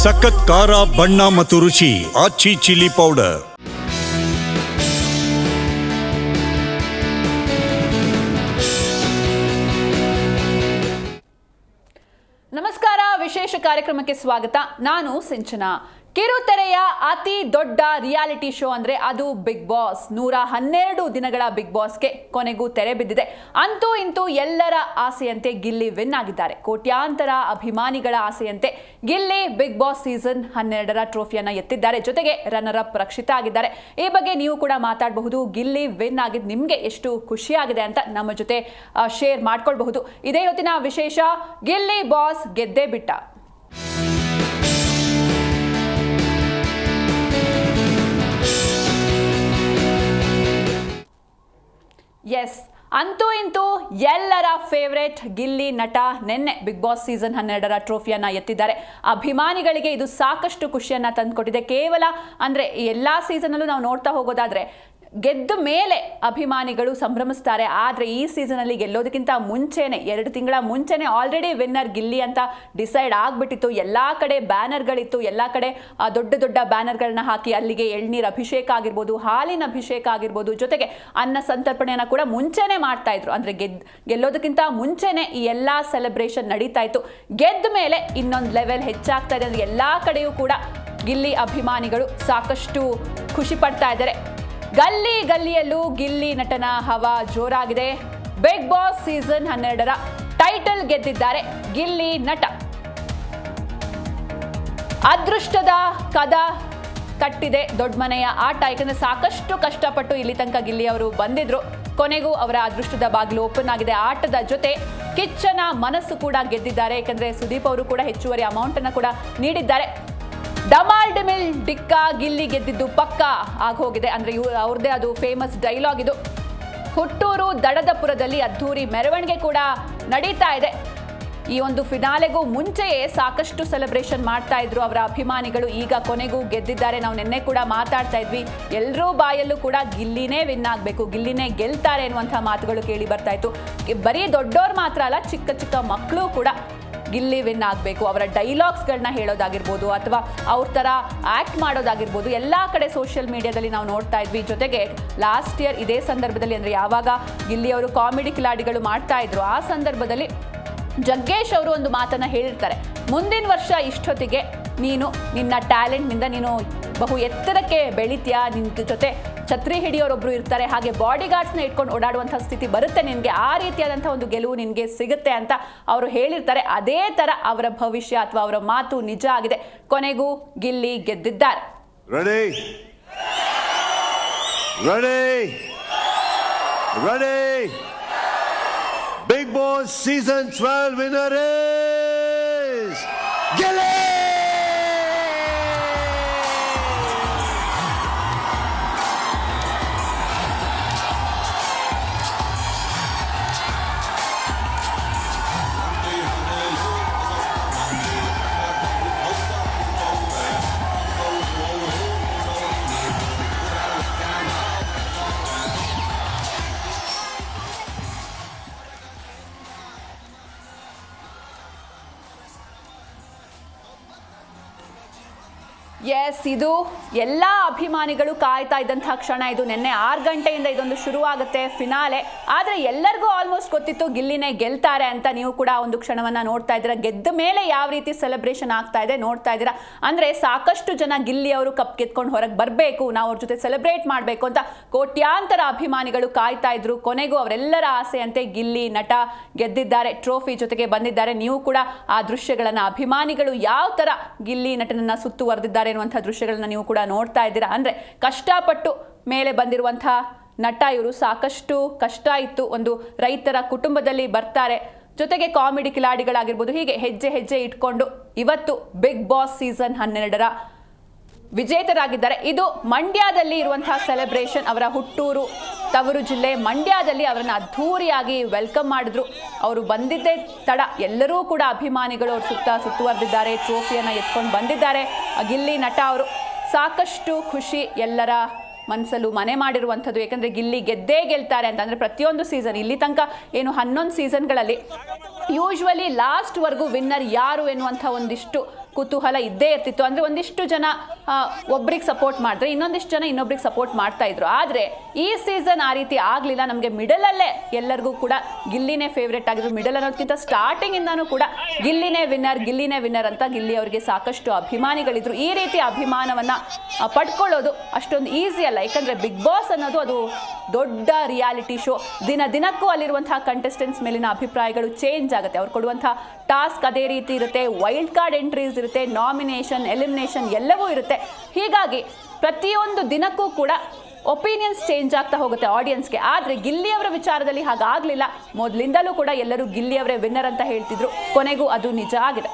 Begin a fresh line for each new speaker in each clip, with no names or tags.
ಸಖತ್ ಖಾರ ಬಣ್ಣ ಮತ್ತು ರುಚಿ ಆಚಿ ಚಿಲ್ಲಿ ಪೌಡರ್.
ನಮಸ್ಕಾರ, ವಿಶೇಷ ಕಾರ್ಯಕ್ರಮಕ್ಕೆ ಸ್ವಾಗತ. ನಾನು ಸಿಂಚನಾ. ಕಿರುತೆರೆಯ ಅತಿ ದೊಡ್ಡ ರಿಯಾಲಿಟಿ ಶೋ ಅಂದ್ರೆ ಅದು ಬಿಗ್ ಬಾಸ್. 112 ದಿನಗಳ ಬಿಗ್ ಬಾಸ್ಗೆ ಕೊನೆಗೂ ತೆರೆ ಬಿದ್ದಿದೆ. ಅಂತೂ ಇಂತೂ ಎಲ್ಲರ ಆಸೆಯಂತೆ ಗಿಲ್ಲಿ ವಿನ್ ಆಗಿದ್ದಾರೆ. ಕೋಟ್ಯಾಂತರ ಅಭಿಮಾನಿಗಳ ಆಸೆಯಂತೆ ಗಿಲ್ಲಿ ಬಿಗ್ ಬಾಸ್ ಸೀಸನ್ 12ರ ಟ್ರೋಫಿಯನ್ನ ಎತ್ತಿದ್ದಾರೆ. ಜೊತೆಗೆ ರನ್ನರ್ ಅಪ್ ರಕ್ಷಿತಾ ಆಗಿದ್ದಾರೆ. ಈ ಬಗ್ಗೆ ನೀವು ಕೂಡ ಮಾತಾಡಬಹುದು. ಗಿಲ್ಲಿ ವಿನ್ ಆಗಿದ್ದು ನಿಮ್ಗೆ ಎಷ್ಟು ಖುಷಿಯಾಗಿದೆ ಅಂತ ನಮ್ಮ ಜೊತೆ ಶೇರ್ ಮಾಡ್ಕೊಳ್ಬಹುದು. ಇದೇ ಹೊತ್ತಿನ ವಿಶೇಷ. ಗಿಲ್ಲಿ ಬಾಸ್ ಗೆದ್ದೇ ಬಿಟ್ಟ. ಎಸ್, ಅಂತೂ ಇಂತೂ ಎಲ್ಲರ ಫೇವರೇಟ್ ಗಿಲ್ಲಿ ನಟ ನಿನ್ನೆ ಬಿಗ್ ಬಾಸ್ ಸೀಸನ್ 12ರ ಟ್ರೋಫಿಯನ್ನ ಎತ್ತಿದ್ದಾರೆ. ಅಭಿಮಾನಿಗಳಿಗೆ ಇದು ಸಾಕಷ್ಟು ಖುಷಿಯನ್ನ ತಂದುಕೊಟ್ಟಿದೆ. ಕೇವಲ ಅಂದ್ರೆ ಎಲ್ಲಾ ಸೀಸನ್ ಅಲ್ಲೂ ನಾವು ನೋಡ್ತಾ ಹೋಗೋದಾದ್ರೆ ಗೆದ್ದ ಮೇಲೆ ಅಭಿಮಾನಿಗಳು ಸಂಭ್ರಮಿಸ್ತಾರೆ. ಆದರೆ ಈ ಸೀಸನಲ್ಲಿ ಗೆಲ್ಲೋದಕ್ಕಿಂತ ಮುಂಚೆನೆ 2 ತಿಂಗಳ ಮುಂಚೆನೆ ಆಲ್ರೆಡಿ ವಿನ್ನರ್ ಗಿಲ್ಲಿ ಅಂತ ಡಿಸೈಡ್ ಆಗ್ಬಿಟ್ಟಿತ್ತು. ಎಲ್ಲಾ ಕಡೆ ಬ್ಯಾನರ್ಗಳಿತ್ತು. ಎಲ್ಲಾ ಕಡೆ ದೊಡ್ಡ ದೊಡ್ಡ ಬ್ಯಾನರ್ಗಳನ್ನ ಹಾಕಿ ಅಲ್ಲಿಗೆ ಎಳ್ನೀರ್ ಅಭಿಷೇಕ ಆಗಿರ್ಬೋದು, ಹಾಲಿನ ಅಭಿಷೇಕ ಆಗಿರ್ಬೋದು, ಜೊತೆಗೆ ಅನ್ನ ಸಂತರ್ಪಣೆಯನ್ನ ಕೂಡ ಮುಂಚೆನೆ ಮಾಡ್ತಾ ಇದ್ರು. ಅಂದ್ರೆ ಗೆಲ್ಲೋದಕ್ಕಿಂತ ಮುಂಚೆನೆ ಈ ಎಲ್ಲಾ ಸೆಲೆಬ್ರೇಷನ್ ನಡೀತಾ ಇತ್ತು. ಗೆದ್ದ ಮೇಲೆ ಇನ್ನೊಂದು ಲೆವೆಲ್ ಹೆಚ್ಚಾಗ್ತಾ ಇದೆ. ಅಂದ್ರೆ ಎಲ್ಲಾ ಕಡೆಯೂ ಕೂಡ ಗಿಲ್ಲಿ ಅಭಿಮಾನಿಗಳು ಸಾಕಷ್ಟು ಖುಷಿ ಪಡ್ತಾ ಇದ್ದಾರೆ. ಗಲ್ಲಿ ಗಲ್ಲಿಯಲ್ಲೂ ಗಿಲ್ಲಿ ನಟನ ಹವಾ ಜೋರಾಗಿದೆ. ಬಿಗ್ ಬಾಸ್ ಸೀಸನ್ 12ರ ಟೈಟಲ್ ಗೆದ್ದಿದ್ದಾರೆ ಗಿಲ್ಲಿ ನಟ. ಅದೃಷ್ಟದ ಕದ ಕಟ್ಟಿದೆ ದೊಡ್ಡ ಮನೆಯ ಆಟ. ಯಾಕಂದ್ರೆ ಸಾಕಷ್ಟು ಕಷ್ಟಪಟ್ಟು ಇಲ್ಲಿ ತನಕ ಗಿಲ್ಲಿ ಅವರು ಬಂದಿದ್ರು. ಕೊನೆಗೂ ಅವರ ಅದೃಷ್ಟದ ಬಾಗಿಲು ಓಪನ್ ಆಗಿದೆ. ಆಟದ ಜೊತೆ ಕಿಚ್ಚನ ಮನಸ್ಸು ಕೂಡ ಗೆದ್ದಿದ್ದಾರೆ. ಯಾಕಂದ್ರೆ ಸುದೀಪ್ ಅವರು ಕೂಡ ಹೆಚ್ಚುವರಿ ಅಮೌಂಟ್ ಅನ್ನು ಕೂಡ ನೀಡಿದ್ದಾರೆ. ಡಮಾಲ್ ಡಿಮಿಲ್ ಡಿಕ್ಕ, ಗಿಲ್ಲಿ ಗೆದ್ದಿದ್ದು ಪಕ್ಕ ಆಗೋಗಿದೆ. ಅಂದ್ರೆ ಅವ್ರದ್ದೇ ಅದು ಫೇಮಸ್ ಡೈಲಾಗ್ ಇದು. ಹುಟ್ಟೂರು ದಡದಪುರದಲ್ಲಿ ಅದ್ಧೂರಿ ಮೆರವಣಿಗೆ ಕೂಡ ನಡೀತಾ ಇದೆ. ಈ ಒಂದು ಫಿನಾಲೆಗೂ ಮುಂಚೆಯೇ ಸಾಕಷ್ಟು ಸೆಲೆಬ್ರೇಷನ್ ಮಾಡ್ತಾ ಇದ್ರು ಅವರ ಅಭಿಮಾನಿಗಳು. ಈಗ ಕೊನೆಗೂ ಗೆದ್ದಿದ್ದಾರೆ. ನಾವು ನಿನ್ನೆ ಕೂಡ ಮಾತಾಡ್ತಾ ಇದ್ವಿ, ಎಲ್ಲರೂ ಬಾಯಲ್ಲೂ ಕೂಡ ಗಿಲ್ಲಿನೇ ವಿನ್ ಆಗಬೇಕು, ಗಿಲ್ಲಿನೇ ಗೆಲ್ತಾರೆ ಅನ್ನುವಂಥ ಮಾತುಗಳು ಕೇಳಿ ಬರ್ತಾ ಇತ್ತು. ಬರೀ ದೊಡ್ಡೋರು ಮಾತ್ರ ಅಲ್ಲ, ಚಿಕ್ಕ ಚಿಕ್ಕ ಮಕ್ಕಳು ಕೂಡ ಗಿಲ್ಲಿ ವಿನ್ ಆಗಬೇಕು, ಅವರ ಡೈಲಾಗ್ಸ್ಗಳನ್ನ ಹೇಳೋದಾಗಿರ್ಬೋದು ಅಥವಾ ಅವ್ರ ಥರ ಆ್ಯಕ್ಟ್ ಮಾಡೋದಾಗಿರ್ಬೋದು, ಎಲ್ಲ ಕಡೆ ಸೋಷಿಯಲ್ ಮೀಡಿಯಾದಲ್ಲಿ ನಾವು ನೋಡ್ತಾ ಇದ್ವಿ. ಜೊತೆಗೆ ಲಾಸ್ಟ್ ಇಯರ್ ಇದೇ ಸಂದರ್ಭದಲ್ಲಿ ಅಂದರೆ ಯಾವಾಗ ಗಿಲ್ಲಿ ಅವರು ಕಾಮಿಡಿ ಕಿಲಾಡಿಗಳು ಮಾಡ್ತಾ ಇದ್ರು, ಆ ಸಂದರ್ಭದಲ್ಲಿ ಜಗ್ಗೇಶ್ ಅವರು ಒಂದು ಮಾತನ್ನು ಹೇಳಿರ್ತಾರೆ, ಮುಂದಿನ ವರ್ಷ ಇಷ್ಟೊತ್ತಿಗೆ ನೀನು ನಿನ್ನ ಟ್ಯಾಲೆಂಟ್ನಿಂದ ನೀನು ಬಹು ಎತ್ತರಕ್ಕೆ ಬೆಳಿತೀಯಾ, ನಿನ್ನ ಜೊತೆ ಛತ್ರಿ ಹಿಡಿಯೋರೊಬ್ರು ಇರ್ತಾರೆ, ಹಾಗೆ ಬಾಡಿ ಗಾರ್ಡ್ಸ್ನ ಇಟ್ಕೊಂಡು ಓಡಾಡುವಂಥ ಸ್ಥಿತಿ ಬರುತ್ತೆ ನಿನಗೆ, ಆ ರೀತಿಯಾದಂಥ ಒಂದು ಗೆಲುವು ನಿನಗೆ ಸಿಗುತ್ತೆ ಅಂತ ಅವರು ಹೇಳಿರ್ತಾರೆ. ಅದೇ ಥರ ಅವರ ಭವಿಷ್ಯ ಅಥವಾ ಅವರ ಮಾತು ನಿಜ ಆಗಿದೆ. ಕೊನೆಗೂ ಗಿಲ್ಲಿ ಗೆದ್ದಿದ್ದಾರೆ.
Big Boss season 12 winner is Gilli.
Yes, ಇದು ಎಲ್ಲ ಅಭಿಮಾನಿಗಳು ಕಾಯ್ತಾ ಇದ್ದಂತಹ ಕ್ಷಣ ಇದು. ನಿನ್ನೆ 6 ಗಂಟೆಯಿಂದ ಇದೊಂದು ಶುರುವಾಗುತ್ತೆ ಫಿನಾಲೆ. ಆದರೆ ಎಲ್ಲರಿಗೂ ಆಲ್ಮೋಸ್ಟ್ ಗೊತ್ತಿತ್ತು ಗಿಲ್ಲಿನೇ ಗೆಲ್ತಾರೆ ಅಂತ. ನೀವು ಕೂಡ ಒಂದು ಕ್ಷಣವನ್ನು ನೋಡ್ತಾ ಇದ್ದೀರಾ. ಗೆದ್ದ ಮೇಲೆ ಯಾವ ರೀತಿ ಸೆಲೆಬ್ರೇಷನ್ ಆಗ್ತಾ ಇದೆ ನೋಡ್ತಾ ಇದ್ದೀರಾ. ಅಂದರೆ ಸಾಕಷ್ಟು ಜನ ಗಿಲ್ಲಿ ಅವರು ಕಪ್ ಗೆದ್ಕೊಂಡು ಹೊರಗೆ ಬರಬೇಕು, ನಾವು ಅವ್ರ ಜೊತೆ ಸೆಲೆಬ್ರೇಟ್ ಮಾಡಬೇಕು ಅಂತ ಕೋಟ್ಯಾಂತರ ಅಭಿಮಾನಿಗಳು ಕಾಯ್ತಾ ಇದ್ರು. ಕೊನೆಗೂ ಅವರೆಲ್ಲರ ಆಸೆಯಂತೆ ಗಿಲ್ಲಿ ನಟ ಗೆದ್ದಿದ್ದಾರೆ, ಟ್ರೋಫಿ ಜೊತೆಗೆ ಬಂದಿದ್ದಾರೆ. ನೀವು ಕೂಡ ಆ ದೃಶ್ಯಗಳನ್ನು, ಅಭಿಮಾನಿಗಳು ಯಾವ ಥರ ಗಿಲ್ಲಿ ನಟನನ್ನ ಸುತ್ತುವರೆದಿದ್ದಾರೆ ಎನ್ನುವಂಥ ದೃಶ್ಯಗಳನ್ನ ನೀವು ಕೂಡ ನೋಡ್ತಾ ಇದ್ದೀರಾ. ಅಂದರೆ ಕಷ್ಟಪಟ್ಟು ಮೇಲೆ ಬಂದಿರುವಂಥ ನಟ ಇವರು. ಸಾಕಷ್ಟು ಕಷ್ಟ ಇತ್ತು. ಒಂದು ರೈತರ ಕುಟುಂಬದಲ್ಲಿ ಬರ್ತಾರೆ, ಜೊತೆಗೆ ಕಾಮಿಡಿ ಕಿಲಾಡಿಗಳಾಗಿರ್ಬೋದು, ಹೀಗೆ ಹೆಜ್ಜೆ ಹೆಜ್ಜೆ ಇಟ್ಕೊಂಡು ಇವತ್ತು ಬಿಗ್ ಬಾಸ್ ಸೀಸನ್ 12ರ ವಿಜೇತರಾಗಿದ್ದಾರೆ. ಇದು ಮಂಡ್ಯದಲ್ಲಿ ಇರುವಂತಹ ಸೆಲೆಬ್ರೇಷನ್. ಅವರ ಹುಟ್ಟೂರು, ತವರು ಜಿಲ್ಲೆ ಮಂಡ್ಯದಲ್ಲಿ ಅವರನ್ನು ಅದ್ಧೂರಿಯಾಗಿ ವೆಲ್ಕಮ್ ಮಾಡಿದ್ರು. ಅವರು ಬಂದಿದ್ದೇ ತಡ ಎಲ್ಲರೂ ಕೂಡ ಅಭಿಮಾನಿಗಳು ಅವ್ರ ಸುತ್ತುವರೆದಿದ್ದಾರೆ, ಟ್ರೋಫಿಯನ್ನು ಎತ್ಕೊಂಡು ಬಂದಿದ್ದಾರೆ. ಗಿಲ್ಲಿ ನಟ ಅವರು ಸಾಕಷ್ಟು ಖುಷಿ ಎಲ್ಲರ ಮನಸ್ಸಲ್ಲೂ ಮನೆ ಮಾಡಿರುವಂಥದ್ದು. ಯಾಕಂದರೆ ಗಿಲ್ಲಿ ಗೆದ್ದೇ ಗೆಲ್ತಾರೆ ಅಂತ. ಅಂದರೆ ಪ್ರತಿಯೊಂದು ಸೀಸನ್ ಇಲ್ಲಿ ತನಕ ಏನು 11 ಸೀಸನ್ಗಳಲ್ಲಿ ಯೂಶ್ವಲಿ ಲಾಸ್ಟ್ವರೆಗೂ ವಿನ್ನರ್ ಯಾರು ಎನ್ನುವಂಥ ಒಂದಿಷ್ಟು ಕುತೂಹಲ ಇದ್ದೇ ಇರ್ತಿತ್ತು. ಅಂದರೆ ಒಂದಿಷ್ಟು ಜನ ಒಬ್ರಿಗೆ ಸಪೋರ್ಟ್ ಮಾಡಿದ್ರೆ ಇನ್ನೊಂದಿಷ್ಟು ಜನ ಇನ್ನೊಬ್ರಿಗೆ ಸಪೋರ್ಟ್ ಮಾಡ್ತಾ ಇದ್ರು. ಆದರೆ ಈ ಸೀಸನ್ ಆ ರೀತಿ ಆಗಲಿಲ್ಲ. ನಮಗೆ ಮಿಡಲಲ್ಲೇ ಎಲ್ಲರಿಗೂ ಕೂಡ ಗಿಲ್ಲಿನೇ ಫೇವ್ರೇಟ್ ಆಗಿದ್ರು. ಮಿಡಲ್ ಅನ್ನೋದಕ್ಕಿಂತ ಸ್ಟಾರ್ಟಿಂಗಿಂದನೂ ಕೂಡ ಗಿಲ್ಲಿನೇ ವಿನ್ನರ್ ಅಂತ ಗಿಲ್ಲಿ ಅವರಿಗೆ ಸಾಕಷ್ಟು ಅಭಿಮಾನಿಗಳಿದ್ರು. ಈ ರೀತಿ ಅಭಿಮಾನವನ್ನು ಪಡ್ಕೊಳ್ಳೋದು ಅಷ್ಟೊಂದು ಈಸಿ ಅಲ್ಲ. ಯಾಕಂದರೆ ಬಿಗ್ ಬಾಸ್ ಅನ್ನೋದು ಅದು ದೊಡ್ಡ ರಿಯಾಲಿಟಿ ಶೋ. ದಿನಕ್ಕೂ ಅಲ್ಲಿರುವಂತಹ ಕಂಟೆಸ್ಟೆಂಟ್ಸ್ ಮೇಲಿನ ಅಭಿಪ್ರಾಯಗಳು ಚೇಂಜ್ ಆಗುತ್ತೆ. ಅವ್ರು ಕೊಡುವಂತಹ ಟಾಸ್ಕ್ ಅದೇ ರೀತಿ ಇರುತ್ತೆ, ವೈಲ್ಡ್ ಕಾರ್ಡ್ ಎಂಟ್ರೀಸ್ ಇರುತ್ತೆ, ನಾಮಿನೇಷನ್, ಎಲಿಮಿನೇಷನ್ ಎಲ್ಲವೂ ಇರುತ್ತೆ. ಹೀಗಾಗಿ ಪ್ರತಿಯೊಂದು ದಿನಕ್ಕೂ ಕೂಡ ಒಪಿನಿಯನ್ಸ್ ಚೇಂಜ್ ಆಗ್ತಾ ಹೋಗುತ್ತೆ ಆಡಿಯನ್ಸ್ಗೆ. ಆದರೆ ಗಿಲ್ಲಿಯವರ ವಿಚಾರದಲ್ಲಿ ಹಾಗಾಗಲಿಲ್ಲ. ಮೊದಲಿಂದಲೂ ಕೂಡ ಎಲ್ಲರೂ ಗಿಲ್ಲಿಯವರೇ ವಿನ್ನರ್ ಅಂತ ಹೇಳ್ತಿದ್ರು. ಕೊನೆಗೂ ಅದು ನಿಜ ಆಗಿದೆ.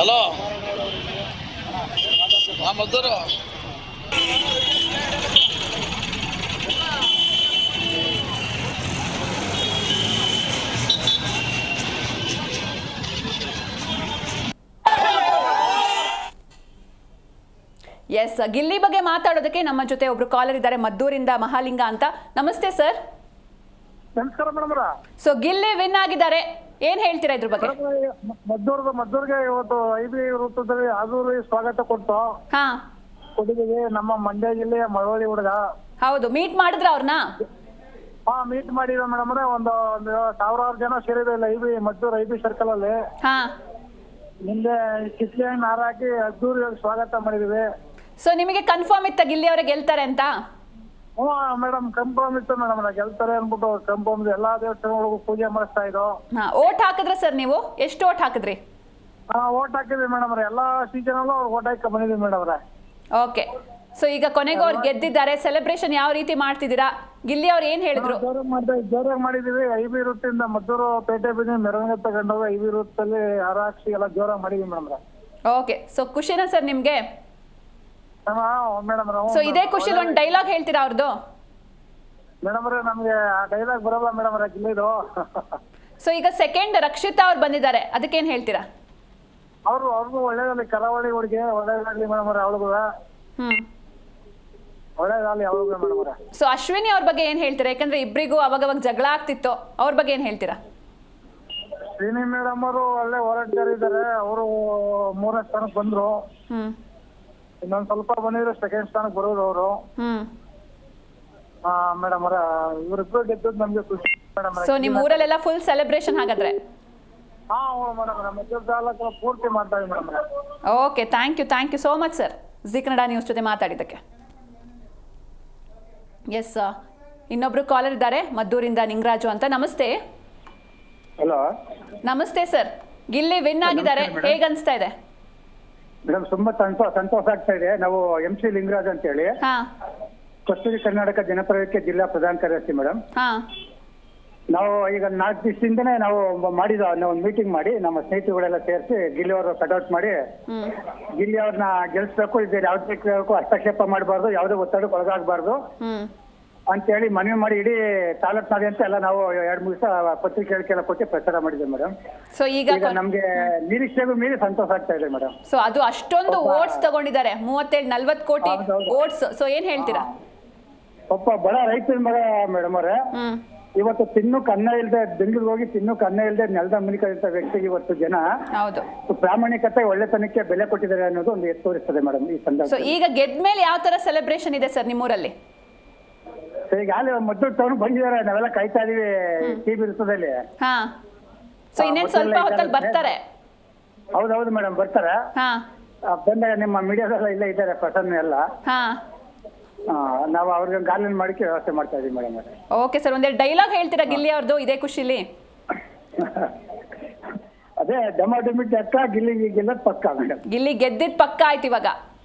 ಹಲೋ ಮದ್ದೂರು
ಎಸ್, ಗಿಲ್ಲಿ ಬಗ್ಗೆ ಮಾತಾಡೋದಕ್ಕೆ ನಮ್ಮ ಜೊತೆ ಒಬ್ರು ಕಾಲರ್ ಇದ್ದಾರೆ, ಮದ್ದೂರಿಂದ ಮಹಾಲಿಂಗ ಅಂತ. ನಮಸ್ತೆ ಸರ್.
ನಮಸ್ಕಾರ ಮೇಡಮ್.
ಸೊ ಗಿಲ್ಲಿ ವಿನ್ ಆಗಿದ್ದಾರೆ, ಏನ್ ಹೇಳ್ತೀರಾ ಇದ್ರ ಬಗ್ಗೆ?
ಮದ್ದೂರ್ಗೆ ಇವತ್ತು ಐಬಿ ವೃತ್ತದಲ್ಲಿ ಆದೂರಿ ಸ್ವಾಗತ ಕೊಟ್ಟಿದ್ದೀವಿ. ನಮ್ಮ ಮಂಡ್ಯ ಜಿಲ್ಲೆಯ ಮಳವಳ್ಳಿ ಹುಡುಗ.
ಹೌದು, ಮೀಟ್ ಮಾಡಿದ್ರ ಅವ್ರನ್ನ?
ಮೀಟ್ ಮಾಡಿದ ಮೇಡಮ್. ಒಂದು ಸಾವಿರಾರು ಜನ ಸೇರಿದೆ ಮದ್ದೂರ್ ಐಬಿ ಸರ್ಕಲ್ ಅಲ್ಲಿ. ಮುಂದೆ ಕಿಸ್ಲಿ ಹಣ್ಣು ಹಾರ ಹಾಕಿ ಅದ್ದೂರಿ ಸ್ವಾಗತ ಮಾಡಿದೀವಿ.
ಸೊ ನಿಮಗೆ ಕನ್ಫರ್ಮ್ ಇತ್ತ ಗಿಲ್ಲಿ ಅವರೇ ಗೆಲ್ತಾರೆ ಅಂತ?
ಮೇಡಮ್ ಕನ್ಫರ್ಮ್ ಇತ್ತು ಮೇಡಮ್, ಗೆಲ್ತಾರೆ ಅನ್ಬಿಟ್ಟು ಕನ್ಫರ್ಮ್. ಎಲ್ಲಾ ದೇವಸ್ಥಾನಗಳಿಗೂ ಪೂಜೆ ಮಾಡಿಸ್ತಾ ಇದ್ರು.
ಓಟ್ ಹಾಕಿದ್ರ ಸರ್ ನೀವು? ಎಷ್ಟು ಓಟ್ ಹಾಕಿದ್ರಿ?
ಓಟ್ ಹಾಕಿದ್ವಿ ಮೇಡಮ್. ಎಲ್ಲಾ ಸೀಸನ್ ಅಲ್ಲೂ ಅವ್ರು ಓಟ್ ಹಾಕಿ ಬಂದಿದ್ವಿ ಮೇಡಮ್.
ಓಕೆ, ಸೊ ಈಗ ಕೊನೆಗೂ ಅವ್ರು ಗೆದ್ದಿದ್ದಾರೆ. ಸೆಲೆಬ್ರೇಷನ್ ಯಾವ ರೀತಿ ಮಾಡ್ತಿದ್ದೀರಾ? ಗಿಲ್ಲಿ ಅವ್ರು ಏನ್ ಹೇಳಿದ್ರು?
ಜೋರಾಗಿ ಮಾಡಿದೀವಿ. ಐಬಿ ವೃತ್ತದಿಂದ ಮದ್ದೂರು ಪೇಟೆ ಬೀದಿ ಮೆರವಣಿಗೆ ತಗೊಂಡು ಐಬಿ ವೃತ್ತದಲ್ಲಿ ಹಾರ ಹಾಕ್ಸಿ ಎಲ್ಲ ಜೋರಾಗಿ ಮಾಡಿದೀವಿ ಮೇಡಮ್.
ಓಕೆ, ಸೊ ಖುಷಿನಾ ಸರ್ ನಿಮ್ಗೆ?
ಮೇಡಮ್
ಸೊ ಇದೇ ಖುಷಿಲಿ ಒಂದು ಡೈಲಾಗ್ ಹೇಳ್ತೀರಾ ಅವ್ರದ್ದು?
ಮೇಡಮ್ ನಮ್ಗೆ ಆ ಡೈಲಾಗ್ ಬರಲ್ಲ ಮೇಡಮ್, ಗಿಲ್ಲಿದು.
ಸೊ ಈಗ ಸೆಕೆಂಡ್ ರಕ್ಷಿತಾ ಅವ್ರು ಬಂದಿದ್ದಾರೆ, ಅದಕ್ಕೇನ್ ಹೇಳ್ತೀರಾ?
ಅವ್ರಿಗೂ ಒಳ್ಳೇದಾಗ್ಲಿ, ಕರಾವಳಿ ಹುಡುಗಿ ಒಳ್ಳೇದಾಗ್ಲಿ ಮೇಡಮ್. ಅವಳಿಗೂ ಒಳ್ಳೇದಾಗ್ಲಿ ಅವಳಿಗೂ ಮೇಡಮ್.
ಸೊ ಅಶ್ವಿನಿ ಅವ್ರ ಬಗ್ಗೆ ಏನ್ ಹೇಳ್ತೀರಾ? ಯಾಕಂದ್ರೆ ಇಬ್ಬರಿಗೂ ಅವಾಗ ಜಗಳ ಆಗ್ತಿತ್ತು, ಅವ್ರ ಬಗ್ಗೆ ಏನ್ ಹೇಳ್ತೀರಾ?
ಶ್ರೀನಿ ಮೇಡಮ್ ಅವರು ಒಳ್ಳೆ ಹೋರಾಟಗಾರಿದ್ದಾರೆ. ಅವರು 3ನೇ ಸ್ಥಾನಕ್ಕೆ ಬಂದ್ರು. ಇನ್ನೊಂದ್ ಸ್ವಲ್ಪ ಬಂದಿದ್ರು ಸೆಕೆಂಡ್ ಸ್ಥಾನಕ್ಕೆ ಬರೋದು ಅವರು. ಮೇಡಮ್ ಇವರಿಬ್ರು ಗೆದ್ದದ್ ನಮ್ಗೆ ಖುಷಿ ಮೇಡಮ್.
ಸೊ ನಿಮ್ ಊರಲ್ಲೆಲ್ಲ ಫುಲ್ ಸೆಲೆಬ್ರೇಷನ್ ಹಾಗಾದ್ರೆ?
ಪೂರ್ತಿ ಮಾಡ್ತಾ ಇದ್ದೀವಿ madam.
Okay, thank you so much sir, Zee Kannada news ಜೊತೆ ಮಾತಾಡಿದ್ದಕ್ಕೆ. ಎಸ್, ಇನ್ನೊಬ್ರು ಕಾಲರ್ ಇದ್ದಾರೆ, ಮದ್ದೂರಿಂದ ನಿಂಗರಾಜು ಅಂತ. ನಮಸ್ತೆ.
ಹಲೋ,
ನಮಸ್ತೆ ಸರ್. ಗಿಲ್ಲಿ ವಿನ್ ಆಗಿದ್ದಾರೆ, ಹೇಗೆ ಅನ್ಸ್ತಾ ಇದೆ?
ಮೇಡಮ್ ತುಂಬಾ ಸಂತೋಷ ಆಗ್ತಾ ಇದೆ. ನಾವು MC ಲಿಂಗರಾಜ್ ಅಂತ ಹೇಳಿ, ಕಸ್ತೂರಿ ಕರ್ನಾಟಕ ಜನಪ್ರಯಕ್ಕೆ ಜಿಲ್ಲಾ ಪ್ರಧಾನ ಕಾರ್ಯದರ್ಶಿ ಮೇಡಮ್. ನಾವು ಈಗ 4 ದಿವಸದಿಂದನೇ ನಾವು ಒಂದು ಮೀಟಿಂಗ್ ಮಾಡಿ ನಮ್ಮ ಸ್ನೇಹಿತರುಗಳೆಲ್ಲ ಸೇರಿಸಿ ಗಿಲ್ಲಿ ಅವರು ಕಟೌಟ್ ಮಾಡಿ ಗಿಲ್ಲಿ ಅವ್ರನ್ನ ಗೆಲ್ಸ್ಬೇಕು, ಇದು ಯಾವುದೇ ಹಸ್ತಕ್ಷೇಪ ಮಾಡಬಾರ್ದು, ಯಾವುದೇ ಒತ್ತಡಕ್ಕೆ ಒಳಗಾಗಬಾರ್ದು ಅಂತ ಹೇಳಿ ಮನವಿ ಮಾಡಿ ಇಡೀ ತಾಲೂಕಿನಾದ್ಯಂತ ಎಲ್ಲ ನಾವು 2-3 ದಿವಸ ಪತ್ರಿಕೆಗಳಿಗೆಲ್ಲ ಕೊಟ್ಟು ಪ್ರಚಾರ ಮಾಡಿದ್ದೇವೆ ಮೇಡಮ್.
ಸೊ ಈಗ
ನಮ್ಗೆ ನಿರೀಕ್ಷೆಗೂ ಮೀರಿ ಸಂತೋಷ ಆಗ್ತಾ ಇದೆ ಮೇಡಮ್.
ಸೊ ಅದು ಅಷ್ಟೊಂದು ಓಟ್ಸ್ ತಗೊಂಡಿದ್ದಾರೆ, 37-40 ಕೋಟಿ ಓಟ್ಸ್. ಸೊ ಏನ್ ಹೇಳ್ತೀರಾ?
ಒಬ್ಬ ಬಡ ರೈತರ ಮಗ ಮೇಡಮ್ ಅವರೇ, ಇವತ್ತು ತಿನ್ನೋಕೆ ಅನ್ನ ಇಲ್ಲದೆ ಬೆಂಗಳೂರಿಗೆ ಹೋಗಿ ತಿನ್ನೋಕೆ ಅನ್ನ ಇಲ್ಲದೆ ನೆಲದ ಮುನಿಕಂತ ವ್ಯಕ್ತಿಗೆ ಇವತ್ತು ಜನ ಪ್ರಾಮಾಣಿಕತೆ ಒಳ್ಳೆತನಕ್ಕೆ ಬೆಲೆ ಕೊಟ್ಟಿದ್ದಾರೆ ಅನ್ನೋದು ಒಂದು ಎತ್ತು ತೋರಿಸ್ತದೆ ಮೇಡಮ್ ಈ ಸಂದರ್ಭ.
ಸೊ ಈಗ ಗೆದ್ಮೇಲೆ ಯಾವ ತರ ಸೆಲೆಬ್ರೇಷನ್ ಇದೆ ಸರ್ ನಿಮ್ಮೂರಲ್ಲಿ?
ಈಗ ಅಲ್ಲಿ ಮದ್ದೂರು ಟೌನ್ ಬಂದಿದ್ದಾರೆ, ನಾವೆಲ್ಲ ಕಾಯ್ತಾ ಇದೀವಿ ಟಿವಿ ವೃತ್ತದಲ್ಲಿ.
ಸೊ ಇನ್ನೇನು ಸ್ವಲ್ಪ ಹೊತ್ತಲ್ಲಿ ಬರ್ತಾರೆ?
ಹೌದೌದು ಮೇಡಮ್, ಬರ್ತಾರೆ. ಬಂದಾಗ ನಿಮ್ಮ ಮೀಡಿಯಾದೆಲ್ಲ ಇಲ್ಲೇ ಇದ್ದಾರೆ ಪ್ರಸನ್ನ ಎಲ್ಲ. ನಾವು ಅವ್ರಿಗೆ ಗಾರ್ಲನ್ ಮಾಡಿಕೆ ವ್ಯವಸ್ಥೆ ಮಾಡ್ತಾ ಇದೀವಿ ಮೇಡಮ್.
ಓಕೆ ಸರ್, ಒಂದೆರಡು ಡೈಲಾಗ್ ಹೇಳ್ತೀರಾ ಗಿಲ್ಲಿ ಅವ್ರದ್ದು ಇದೇ ಖುಷಿಲಿ?
ಅದೇ ಡಮಾಟಮಿಟ್ ಅಕ್ಕ ಗಿಲ್ಲಿ ಗೆಲ್ಲದ್ ಪಕ್ಕ ಮೇಡಮ್.
ಗಿಲ್ಲಿ ಗೆದ್ದಿದ್ ಪಕ್ಕ ಆಯ್ತು ಇವಾಗ.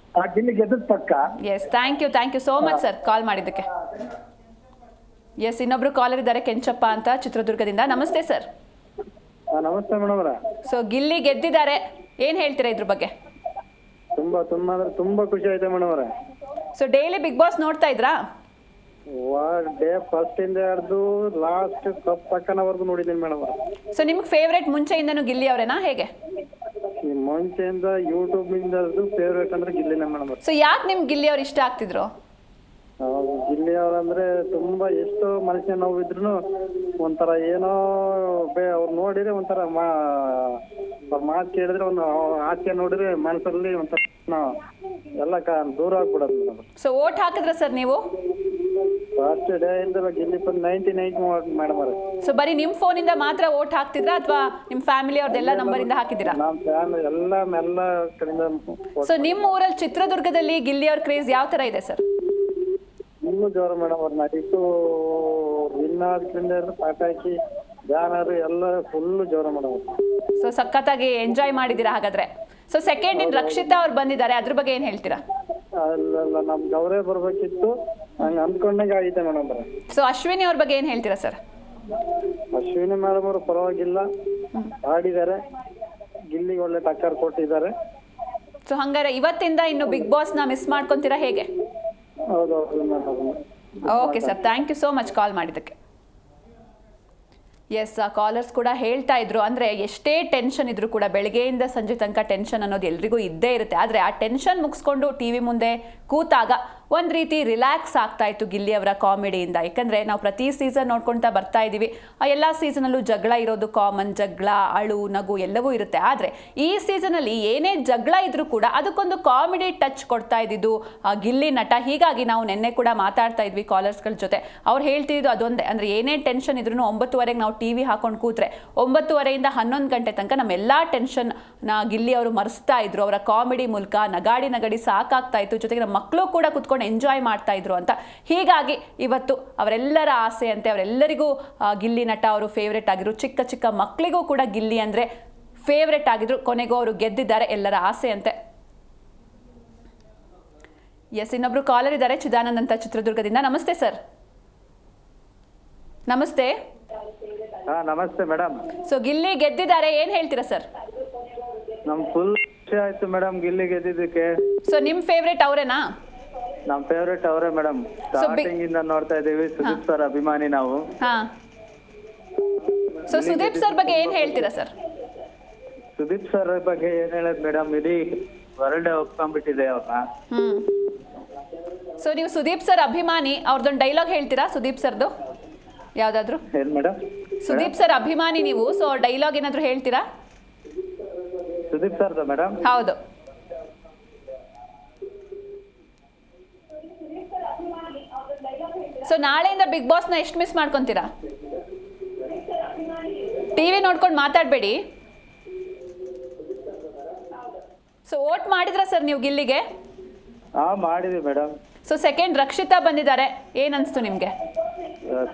ಗಿಲ್ಲಿ ಗೆದ್ದದ್ ಪಕ್ಕ.
Yes, thank you so much sir call ಮಾಡಿದ್ದಕ್ಕೆ. ಎಸ್, ಇನ್ನೊಬ್ರು ಕಾಲರ್ ಇದ್ದಾರೆ, ಕೆಂಚಪ್ಪ ಅಂತ, ಚಿತ್ರದುರ್ಗದಿಂದ. ನಮಸ್ತೆ ಸರ್.
ನಮಸ್ತೆ ಮೇಡಮ್.
ಸೊ ಗಿಲ್ಲಿ ಗೆದ್ದಿದ್ದಾರೆ, ಏನ್ ಹೇಳ್ತೀರಾ ಇದ್ರ ಬಗ್ಗೆ?
ತುಂಬಾ ಖುಷಿ ಆಯ್ತು madam.
So daily Big Boss ನೋಡ್ತಾ ಇದ್ರಾ?
ಡೇ ಫಸ್ಟ್ ಇಂದ ಹಿಡಿದು ಲಾಸ್ಟ್ ಕಪ್ ತಕ್ಕನವರೆಗೂ ನೋಡಿದ್ದೀನಿ ಮೇಡಮ್.
ಸೊ ನಿಮ್ಗೆ ಫೇವ್ರೇಟ್ ಮುಂಚೆಯಿಂದನೂ ಗಿಲ್ಲಿ ಅವರೇನಾ ಹೇಗೆ?
ಈ ಮುಂಚೆಯಿಂದ ಯೂಟ್ಯೂಬ್ ಇಂದ ಫೇವ್ರೇಟ್ ಅಂದ್ರೆ ಗಿಲ್ಲಿನೇ ಮೇಡಮ್.
ಸೊ ಯಾಕೆ ನಿಮ್ಗೆ ಗಿಲ್ಲಿ ಅವ್ರು ಇಷ್ಟ ಆಗ್ತಿದ್ರು?
ಗಿಲ್ಲಿ ಅವ್ರಂದ್ರೆ ತುಂಬಾ ಎಷ್ಟು ಮನುಷ್ಯ ನೋವಿದ್ರು ಒಂಥರ ಏನೋ ಅವ್ರು ನೋಡಿದ್ರೆ ಒಂಥರ ಅವ್ರ ಮಾತು ಕೇಳಿದ್ರೆ ಒಂದು ಹಾಸ್ಯ ನೋಡಿದ್ರೆ ಮನಸ್ಸಲ್ಲಿ ಒಂಥರ ಎಲ್ಲ ದೂರ ಆಗ್ಬಿಡೋದು ಮೇಡಮ್.
ಸೊ ಓಟ್ ಹಾಕಿದ್ರ ಸರ್ ನೀವು?
ಫಸ್ಟ್ ಡೇ ಇಂದ ಗಿಲ್ಲಿ 99 ಮೇಡಮ್ ಅವ್ರೆ.
ಸೊ ಬರೀ ನಿಮ್ ಫೋನ್ ಇಂದ ಮಾತ್ರ ಓಟ್ ಹಾಕ್ತಿದ್ರಾ ಅಥವಾ ನಿಮ್ ಫ್ಯಾಮಿಲಿ ಅವ್ರದ್ದೆಲ್ಲ ನಂಬರ್ ಇಂದ ಹಾಕಿದಿರಾ?
ನಮ್ಮ ಫ್ಯಾಮಿಲಿ ಎಲ್ಲ ಕಡೆಯಿಂದ.
ಸೊ ನಿಮ್ಮ ಊರಲ್ಲಿ ಚಿತ್ರದುರ್ಗದಲ್ಲಿ ಗಿಲ್ಲಿ ಅವ್ರ ಕ್ರೇಜ್ ಯಾವ ತರ ಇದೆ ಸರ್?
ಇನ್ನೂ ಜೋರ ಮೇಡಮ್ ಅವ್ರ ನಡೀತು ವಿನ್ ಆದ್ರಿಂದ ಪಟಾಕಿ ಬ್ಯಾನರ್ ಎಲ್ಲ ಫುಲ್ ಜೋರ ಮೇಡಮ್.
ಸೊ ಸಖತ್ತಾಗಿ ಎಂಜಾಯ್ ಮಾಡಿದಿರಾ ಹಾಗಾದ್ರೆ. ಸೊ ಸೆಕೆಂಡ್ ಇನ್ ರಕ್ಷಿತಾ ಅವ್ರು ಬಂದಿದ್ದಾರೆ, ಅದ್ರ ಬಗ್ಗೆ ಏನ್ ಹೇಳ್ತೀರಾ?
ಅಲ್ಲ ನಮ್ಗೆ ಅವರೇ ಬರ್ಬೇಕಿತ್ತು, ಹಂಗ ಅಂದ್ಕೊಂಡಂಗೆ ಆಗಿದೆ ಮೇಡಮ್.
ಸೊ ಅಶ್ವಿನಿ ಅವ್ರ ಬಗ್ಗೆ ಏನ್ ಹೇಳ್ತೀರಾ ಸರ್?
ಅಶ್ವಿನಿ ಮೇಡಮ್ ಅವರು ಪರವಾಗಿಲ್ಲ, ಆಡಿದ್ದಾರೆ, ಗಿಲ್ಲಿಗೆ ಒಳ್ಳೆ ಟಕ್ಕರ್ ಕೊಟ್ಟಿದ್ದಾರೆ.
ಸೊ ಹಂಗಾರೆ ಇವತ್ತಿಂದ ಇನ್ನು ಬಿಗ್ ಬಾಸ್ ನ ಮಿಸ್ ಮಾಡ್ಕೊಂತೀರಾ ಹೇಗೆ?
ಹೌದೌದು madam.
Okay sir, thank you so much call ಮಾಡಿದ್ದಕ್ಕೆ. ಎಸ್, ಕಾಲರ್ಸ್ ಕೂಡ ಹೇಳ್ತಾ ಇದ್ರು, ಅಂದರೆ ಎಷ್ಟೇ ಟೆನ್ಷನ್ ಇದ್ರೂ ಕೂಡ ಬೆಳಗ್ಗೆಯಿಂದ ಸಂಜೆ ತನಕ ಟೆನ್ಷನ್ ಅನ್ನೋದು ಎಲ್ರಿಗೂ ಇದ್ದೇ ಇರುತ್ತೆ. ಆದರೆ ಆ ಟೆನ್ಷನ್ ಮುಗಿಸ್ಕೊಂಡು ಟಿ ವಿ ಮುಂದೆ ಕೂತಾಗ ಒಂದು ರೀತಿ ರಿಲ್ಯಾಕ್ಸ್ ಆಗ್ತಾ ಇತ್ತು ಗಿಲ್ಲಿ ಅವರ ಕಾಮಿಡಿಯಿಂದ. ಯಾಕಂದರೆ ನಾವು ಪ್ರತಿ ಸೀಸನ್ ನೋಡ್ಕೊಳ್ತಾ ಬರ್ತಾ ಇದ್ದೀವಿ, ಆ ಎಲ್ಲ ಸೀಸನಲ್ಲೂ ಜಗಳ ಇರೋದು ಕಾಮನ್, ಜಗಳ, ಅಳು, ನಗು ಎಲ್ಲವೂ ಇರುತ್ತೆ. ಆದರೆ ಈ ಸೀಸನಲ್ಲಿ ಏನೇ ಜಗಳ ಇದ್ರೂ ಕೂಡ ಅದಕ್ಕೊಂದು ಕಾಮಿಡಿ ಟಚ್ ಕೊಡ್ತಾ ಇದ್ದಿದ್ದು ಗಿಲ್ಲಿ ನಟ. ಹೀಗಾಗಿ ನಾವು ನಿನ್ನೆ ಕೂಡ ಮಾತಾಡ್ತಾ ಇದ್ವಿ ಕಾಲರ್ಸ್ಗಳ ಜೊತೆ, ಅವ್ರು ಹೇಳ್ತಿದ್ದು ಅದೊಂದೇ, ಅಂದರೆ ಏನೇ ಟೆನ್ಷನ್ ಇದ್ರೂ 9:30ಗೆ ನಾವು ಟಿ ವಿ ಹಾಕೊಂಡು ಕೂತ್ರೆ 9:30ಯಿಂದ 11 ಗಂಟೆ ತನಕ ನಮ್ಮೆಲ್ಲ ಟೆನ್ಷನ್ನ ಗಿಲ್ಲಿ ಅವರು ಮರೆಸ್ತಾ ಇದ್ರು ಅವರ ಕಾಮಿಡಿ ಮೂಲಕ. ನಗಾಡಿ ಸಾಕಾಗ್ತಾ ಇತ್ತು, ಜೊತೆಗೆ ನಮ್ಮ ಮಕ್ಕಳು ಕೂಡ ಕುತ್ಕೊಂಡು ಎಂಜಾಯ್ ಮಾಡ್ತಾ ಇದ್ರು ಅಂತ. ಹೀಗಾಗಿ ಇವತ್ತು ಅವರೆಲ್ಲರ ಆಸೆ ಅಂತೆ, ಅವರೆಲ್ಲರಿಗೂ ಗಿಲ್ಲಿ ನಟ ಅವರು ಫೇವ್ರೇಟ್ ಆಗಿದ್ರು. ಚಿಕ್ಕ ಚಿಕ್ಕ ಮಕ್ಕಳಿಗೂ ಕೂಡ ಗಿಲ್ಲಿ ಅಂದರೆ ಫೇವ್ರೇಟ್ ಆಗಿದ್ರು. ಕೊನೆಗೂ ಅವರು ಗೆದ್ದಿದ್ದಾರೆ, ಎಲ್ಲರ ಆಸೆ ಅಂತೆ. ಎಸ್, ಇನ್ನೊಬ್ರು ಕಾಲರ್ ಇದ್ದಾರೆ, ಚಿದಾನಂದ್ ಅಂತ ಚಿತ್ರದುರ್ಗದಿಂದ. ನಮಸ್ತೆ ಸರ್. ನಮಸ್ತೆ.
ನಮಸ್ತೆ ಮೇಡಮ್.
ಸೊ ಗಿಲ್ಲಿ ಗೆದ್ದಿದ್ದಾರೆ, ಏನ್ ಹೇಳ್ತೀರಾ ಸರ್?
ನಮ್ ಫುಲ್ ಖುಷಿ ಆಯ್ತು ಮೇಡಮ್ ಗಿಲ್ಲಿ ಗೆದ್ದಿದ್ದಕ್ಕೆ.
ಸೊ ನಿಮ್ ಫೇವ್ರೇಟ್ ಅವರೇನಾ?
ನಮ್ ಫೇವ್ರೇಟ್ ಅವರೇ ಮೇಡಮ್. ಸ್ಟಾರ್ಟಿಂಗ್ ಇಂದ ನೋಡ್ತಾ ಇದೀವಿ, ಸುದೀಪ್ ಸರ್ ಅಭಿಮಾನಿ ನಾವು.
ಹಾ. ಸೊ ಸುದೀಪ್ ಸರ್ ಬಗ್ಗೆ ಏನ್ ಹೇಳ್ತೀರಾ ಸರ್?
ಸುದೀಪ್ ಸರ್ ಬಗ್ಗೆ ಏನ್ ಹೇಳೋದು ಮೇಡಮ್, ಇಡೀ ವರ್ಲ್ಡ್ ಒಪ್ಕೊಂಡ್ಬಿಟ್ಟಿದೆ ಅವ್ರನ್ನ.
ಸೊ ನೀವು ಸುದೀಪ್ ಸರ್ ಅಭಿಮಾನಿ, ಅವ್ರದ್ದೊಂದು ಡೈಲಾಗ್ ಹೇಳ್ತೀರಾ ಸುದೀಪ್ ಸರ್ದು ಯಾವ್ದಾದ್ರು?
ಏನ್ ಮೇಡಮ್?
ಸುದೀಪ್ ಸರ್ ಅಭಿಮಾನಿ ನೀವು, ಸೊ ಡೈಲಾಗ್ ಏನಾದ್ರು ಹೇಳ್ತೀರಾ
ಸುದೀಪ್ ಸರ್ದು ಮೇಡಮ್?
ಹೌದು. ಸೊ ನಾಳೆಯಿಂದ ಬಿಗ್ ಬಾಸ್ ನ ಎಷ್ಟು ಮಿಸ್ ಮಾಡ್ಕೊಂತೀರಾ? ಟಿವಿ ನೋಡ್ಕೊಂಡು ಮಾತಾಡಬೇಡಿ. ಸೊ ವೋಟ್ ಮಾಡಿದ್ರಾ ಸರ್ ನೀವು ಗಿಲ್ಲಿಗೆ?
ಮಾಡಿದ್ವಿ ಮೇಡಮ್.
ಸೊ ಸೆಕೆಂಡ್ ರಕ್ಷಿತಾ ಬಂದಿದ್ದಾರೆ, ಏನ್ ಅನ್ಸ್ತು ನಿಮ್ಗೆ?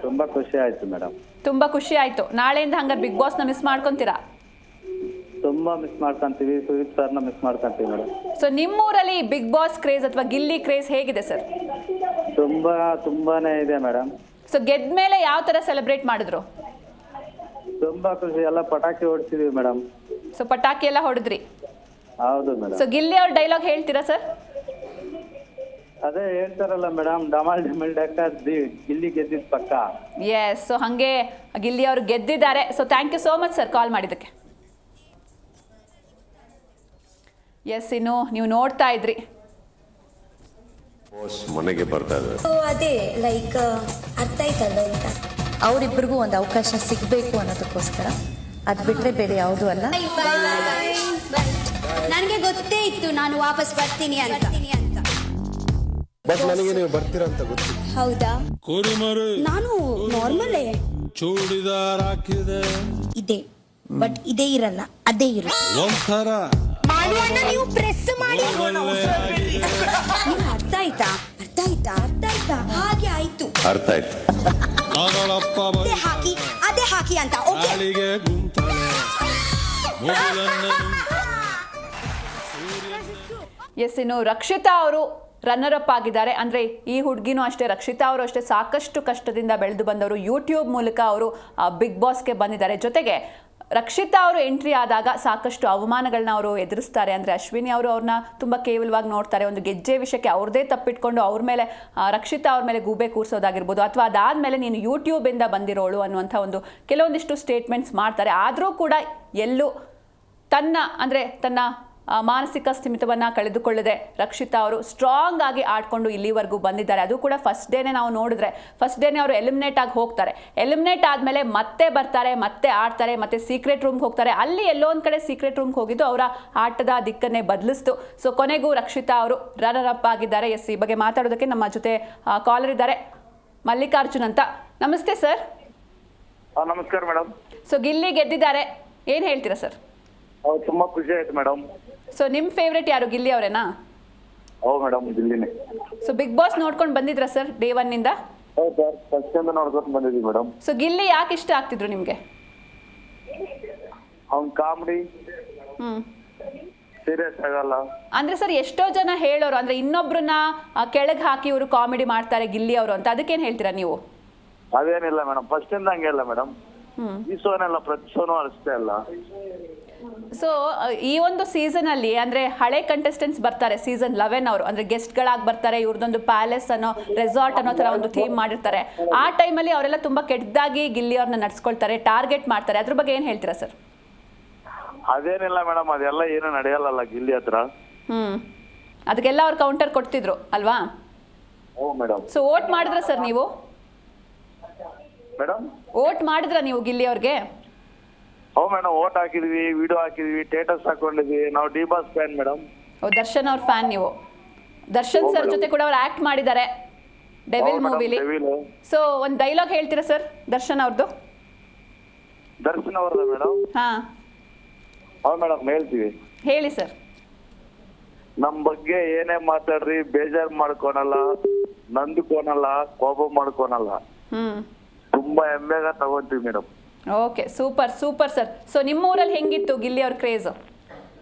ತುಂಬಾ ಖುಷಿ ಆಯ್ತು ಮೇಡಮ್.
ತುಂಬಾ ಖುಷಿ ಆಯ್ತು. ನಾಳೆಯಿಂದ ಹಂಗಾರೆ ಬಿಗ್ ಬಾಸ್ ನ ಮಿಸ್ ಮಾಡ್ಕೊಂತೀರಾ?
ತುಂಬಾ ಮಿಸ್ ಮಾಡ್ಕೊಂತೀವಿ, ಸುದೀಪ್ ಸರ್ನ ಮಿಸ್ ಮಾಡ್ಕೊಂತೀವಿ ಮೇಡಮ್.
ಸೊ ನಿಮ್ಮೂರಲ್ಲಿ ಬಿಗ್ ಬಾಸ್ ಕ್ರೇಜ್ ಅಥವಾ ಗಿಲ್ಲಿ ಕ್ರೇಜ್ ಹೇಗಿದೆ ಸರ್?
ತುಂಬಾನೇ ಇದೆ ಮೇಡಮ್.
ಸೊ ಗೆದ್ದ ಮೇಲೆ ಯಾವ ತರ ಸೆಲೆಬ್ರೇಟ್ ಮಾಡಿದ್ರು?
ತುಂಬಾ ಖುಷಿ, ಎಲ್ಲ ಪಟಾಕಿ ಹೊಡ್ಸಿದೀವಿ ಮೇಡಮ್.
ಸೊ ಪಟಾಕಿ ಎಲ್ಲ ಹೊಡೆದ್ರಿ?
ಹೌದು ಮೇಡಮ್.
ಸೊ ಗಿಲ್ಲಿ ಅವ್ರ ಡೈಲಾಗ್ ಹೇಳ್ತೀರಾ ಸರ್?
ಅದೇ ಹೇಳ್ತಾರಲ್ಲ ಮೇಡಮ್, ಡಮಾಲ್ ಡಮಿಲ್ ಡಕ್ಕ ಗಿಲ್ಲಿ ಗೆದ್ದಿದ್ ಪಕ್ಕ.
ಎಸ್, ಸೊ ಹಾಗೆ ಗಿಲ್ಲಿ ಅವರು ಗೆದ್ದಿದ್ದಾರೆ. So thank you so much sir call ಮಾಡಿದ್ದಕ್ಕೆ. ಎಸ್, ಇನ್ನು ನೀವು ನೋಡ್ತಾ ಇದ್ರಿ
ಮನೆಗೆ ಬರ್ತಾ ಇದೆ.
ಅದೇ ಲೈಕ್ ಅರ್ಥ ಆಯ್ತಲ್ಲ ಅಂತ
ಅವರಿಬ್ಬರಿಗೂ ಒಂದು ಅವಕಾಶ ಸಿಗಬೇಕು ಅನ್ನೋದಕ್ಕೋಸ್ಕರ, ಅದು ಬಿಟ್ಟರೆ ಬೇರೆ ಯಾವುದೂ ಅಲ್ಲ.
ನನಗೆ ಗೊತ್ತೇ ಇತ್ತು ನಾನು ವಾಪಸ್ ಬರ್ತೀನಿ ಅಂತ.
ಬಟ್ ನನಗೆ ನೀವು ಬರ್ತೀರಾ ಅಂತ ಗೊತ್ತಿಲ್ಲ.
ಹೌದಾ? ನಾನು ನಾರ್ಮಲೇ
ಚೂಡಿದಾರ್ ಹಾಕಿದೆ
ಇದೆ, ಬಟ್ ಇದೇ ಇರಲ್ಲ, ಅದೇ ಇರುತ್ತೆ.
ಒಂಥರ
ಮಾಡುವನ್ನ ನೀವು ಪ್ರೆಸ್ ಮಾಡಿ. ಅರ್ಥ ಆಯ್ತಾ? ಅರ್ಥ ಆಯ್ತಾ? ಅರ್ಥ ಆಯ್ತಾ? ಹಾಗೆ ಆಯ್ತು,
ಅರ್ಥ ಆಯ್ತು.
ಅದೇ ಹಾಕಿ ಅಂತ.
ಎಸ್, ಇನ್ನು ರಕ್ಷಿತಾ ಅವರು ರನ್ನರ್ ಅಪ್ ಆಗಿದ್ದಾರೆ. ಅಂದರೆ ಈ ಹುಡುಗಿನೂ ಅಷ್ಟೇ, ರಕ್ಷಿತಾ ಅವರು ಅಷ್ಟೇ ಸಾಕಷ್ಟು ಕಷ್ಟದಿಂದ ಬೆಳೆದು ಬಂದವರು. ಯೂಟ್ಯೂಬ್ ಮೂಲಕ ಅವರು ಬಿಗ್ ಬಾಸ್ಗೆ ಬಂದಿದ್ದಾರೆ. ಜೊತೆಗೆ ರಕ್ಷಿತಾ ಅವರು ಎಂಟ್ರಿ ಆದಾಗ ಸಾಕಷ್ಟು ಅವಮಾನಗಳನ್ನ ಅವರು ಎದುರಿಸ್ತಾರೆ. ಅಂದರೆ ಅಶ್ವಿನಿ ಅವರು ಅವ್ರನ್ನ ತುಂಬ ಕೇವಲವಾಗಿ ನೋಡ್ತಾರೆ. ಒಂದು ಗೆಜ್ಜೆ ವಿಷಯಕ್ಕೆ ಅವ್ರದ್ದೇ ತಪ್ಪಿಟ್ಕೊಂಡು ಅವ್ರ ಮೇಲೆ ರಕ್ಷಿತಾ ಅವ್ರ ಮೇಲೆ ಗೂಬೆ ಕೂರಿಸೋದಾಗಿರ್ಬೋದು, ಅಥವಾ ಅದಾದಮೇಲೆ ನೀನು ಯೂಟ್ಯೂಬಿಂದ ಬಂದಿರೋಳು ಅನ್ನುವಂಥ ಒಂದು ಕೆಲವೊಂದಿಷ್ಟು ಸ್ಟೇಟ್ಮೆಂಟ್ಸ್ ಮಾಡ್ತಾರೆ. ಆದರೂ ಕೂಡ ಎಲ್ಲೂ ತನ್ನ ಮಾನಸಿಕ ಸ್ಥಿಮಿತವನ್ನು ಕಳೆದುಕೊಳ್ಳದೆ ರಕ್ಷಿತಾ ಅವರು ಸ್ಟ್ರಾಂಗ್ ಆಗಿ ಆಡ್ಕೊಂಡು ಇಲ್ಲಿವರೆಗೂ ಬಂದಿದ್ದಾರೆ. ಅದು ಕೂಡ ಫಸ್ಟ್ ಡೇನೇ ನಾವು ನೋಡಿದ್ರೆ, ಫಸ್ಟ್ ಡೇನೇ ಅವರು ಎಲಿಮಿನೇಟ್ ಆಗಿ ಹೋಗ್ತಾರೆ. ಎಲಿಮಿನೇಟ್ ಆದಮೇಲೆ ಮತ್ತೆ ಬರ್ತಾರೆ, ಮತ್ತೆ ಆಡ್ತಾರೆ, ಮತ್ತೆ ಸೀಕ್ರೆಟ್ ರೂಮ್ಗೆ ಹೋಗ್ತಾರೆ. ಅಲ್ಲಿ ಎಲ್ಲೋ ಒಂದು ಕಡೆ ಸೀಕ್ರೆಟ್ ರೂಮ್ಗೆ ಹೋಗಿದ್ದು ಅವರ ಆಟದ ದಿಕ್ಕನ್ನೇ ಬದಲಿಸ್ತು. ಸೊ ಕೊನೆಗೂ ರಕ್ಷಿತಾ ಅವರು ರನ್ನರ್ ಅಪ್ ಆಗಿದ್ದಾರೆ. ಎಸ್, ಈ ಬಗ್ಗೆ ಮಾತಾಡೋದಕ್ಕೆ ನಮ್ಮ ಜೊತೆ ಕಾಲರ್ ಇದ್ದಾರೆ, ಮಲ್ಲಿಕಾರ್ಜುನ್ ಅಂತ. ನಮಸ್ತೆ ಸರ್.
ನಮಸ್ಕಾರ ಮೇಡಮ್.
ಸೊ ಗಿಲ್ಲಿ ಗೆದ್ದಿದ್ದಾರೆ, ಏನು ಹೇಳ್ತೀರಾ ಸರ್?
ತುಂಬಾ ಖುಷಿ ಆಯ್ತು ಮೇಡಮ್.
ಸೊ ನಿಮ್ಮ ಫೇವ್ರೇಟ್ ಯಾರು, ಗಿಲ್ಲಿ ಅವರೇನಾ?
ಹೌದು ಮೇಡಮ್, ಗಿಲ್ಲಿನೇ.
ಸೊ ಬಿಗ್ ಬಾಸ್ ನೋಡ್ಕೊಂಡು ಬಂದಿದ್ರಾ ಸರ್ ಡೇ 1 ಇಂದ?
ಹೌದು ಸರ್, ಫಸ್ಟ್ ಇಂದ ನೋಡ್ಕೊಂಡು ಬಂದಿದ್ದೀವಿ ಮೇಡಮ್.
ಸೊ ಗಿಲ್ಲಿ ಯಾಕೆ ಇಷ್ಟ ಆಗ್ತಿದ್ರು ನಿಮಗೆ?
ಅವ್ನ ಕಾಮಿಡಿ, ಸೀರಿಯಸ್ ಆಗಲ್ಲ.
ಅಂದ್ರೆ ಸರ್ ಎಷ್ಟೋ ಜನ ಹೇಳೋರು, ಅಂದ್ರೆ ಇನ್ನೊಬ್ರನ್ನ ಕೆಳಗೆ ಹಾಕಿ ಇವರು ಕಾಮಿಡಿ ಮಾಡ್ತಾರೆ ಗಿಲ್ಲಿ ಅವರು ಅಂತ, ಅದಕ್ಕೇನು ಹೇಳ್ತೀರಾ ನೀವು?
ಅದೇನಿಲ್ಲ ಮೇಡಮ್, ಫಸ್ಟ್ ಇಂದ ಹಂಗೆ ಇಲ್ಲ ಮೇಡಮ್. ಈ ಸೋನೆಲ್ಲ ಪ್ರತಿ ಸೋನು ಅಷ್ಟೇ ಅಲ್ಲ.
ಸೊ ಈ ಒಂದು ಸೀಸನ್ ಅಲ್ಲಿ ಅಂದ್ರೆ ಹಳೆ ಕಂಟೆಸ್ಟೆಂಟ್ಸ್ ಬರ್ತಾರೆ, ಸೀಸನ್ 11 ಅವರು ಅಂದ್ರೆ ಗೆಸ್ಟ್ ಗಳಾಗಿ ಬರ್ತಾರೆ. ಇವ್ರದೊಂದು ಪ್ಯಾಲೇಸ್ ಅನ್ನೋ ರೆಸಾರ್ಟ್ ಅನ್ನೋ ತರ ಒಂದು ಥೀಮ್ ಮಾಡಿರ್ತಾರೆ. ಆ ಟೈಮಲ್ಲಿ ಅವರೆಲ್ಲ ತುಂಬಾ ಕೆಟ್ಟದಾಗಿ ಗಿಲ್ಲಿ ಅವ್ರನ್ನ ನಡ್ಸ್ಕೊಳ್ತಾರೆ, ಟಾರ್ಗೆಟ್ ಮಾಡ್ತಾರೆ. ಅದ್ರ ಬಗ್ಗೆ ಏನ್ ಹೇಳ್ತೀರಾ ಸರ್?
ಅದೇನಿಲ್ಲ ಮೇಡಮ್, ಅದೆಲ್ಲ ಏನು ನಡೆಯಲ್ಲ ಗಿಲ್ಲಿ ಹತ್ರ.
ಅದಕ್ಕೆಲ್ಲ ಅವ್ರು ಕೌಂಟರ್ ಕೊಡ್ತಿದ್ರು ಅಲ್ವಾ?
ಹೌದು ಮೇಡಮ್.
ಸೊ ವೋಟ್ ಮಾಡಿದ್ರ ಸರ್ ನೀವು?
ಮೇಡಮ್
ವೋಟ್ ಮಾಡಿದ್ರ ನೀವು ಗಿಲ್ಲಿ ಅವ್ರಿಗೆ?
ಹೌದು ಮೇಡಮ್, ವೋಟ್ ಹಾಕಿದ್ವಿ, ವಿಡಿಯೋ ಹಾಕಿದ್ವಿ, ಸ್ಟೇಟಸ್ ಹಾಕೊಂಡಿದ್ವಿ. ನಾವು D boss fan madam.
Darshan ಅವ್ರ ಫ್ಯಾನ್ ನೀವು? ದರ್ಶನ್ ಸರ್ ಜೊತೆ ಕೂಡ ಅವ್ರು ಆಕ್ಟ್ ಮಾಡಿದ್ದಾರೆ ಡೆವಿಲ್ ಮೂವಿಲಿ. ಸೊ ಒಂದು ಡೈಲಾಗ್ ಹೇಳ್ತೀರಾ ಸರ್ ದರ್ಶನ್ ಅವ್ರದ್ದು?
ದರ್ಶನ್ ಅವ್ರದ ಮೇಡಮ್?
ಹಾ
ಹೌದು ಮೇಡಮ್, ಹೇಳ್ತೀವಿ.
ಹೇಳಿ ಸರ್.
ನಮ್ ಬಗ್ಗೆ ಏನೇ ಮಾತಾಡ್ರಿ ಬೇಜಾರ್ ಮಾಡ್ಕೊಳಲ್ಲ, ನಂದ್ಕೊನಲ್ಲ, ಕೋಪ ಮಾಡ್ಕೊನಲ್ಲ. ತುಂಬಾ ಹೆಮ್ಮೆಗ ತಗೊಂತೀವಿ madam.
Okay, super super sir. So ನಿಮ್ಮ ಊರಲ್ಲಿ ಹೆಂಗಿತ್ತು ಗಿಲ್ಲಿ ಅವ್ರ ಕ್ರೇಜ್?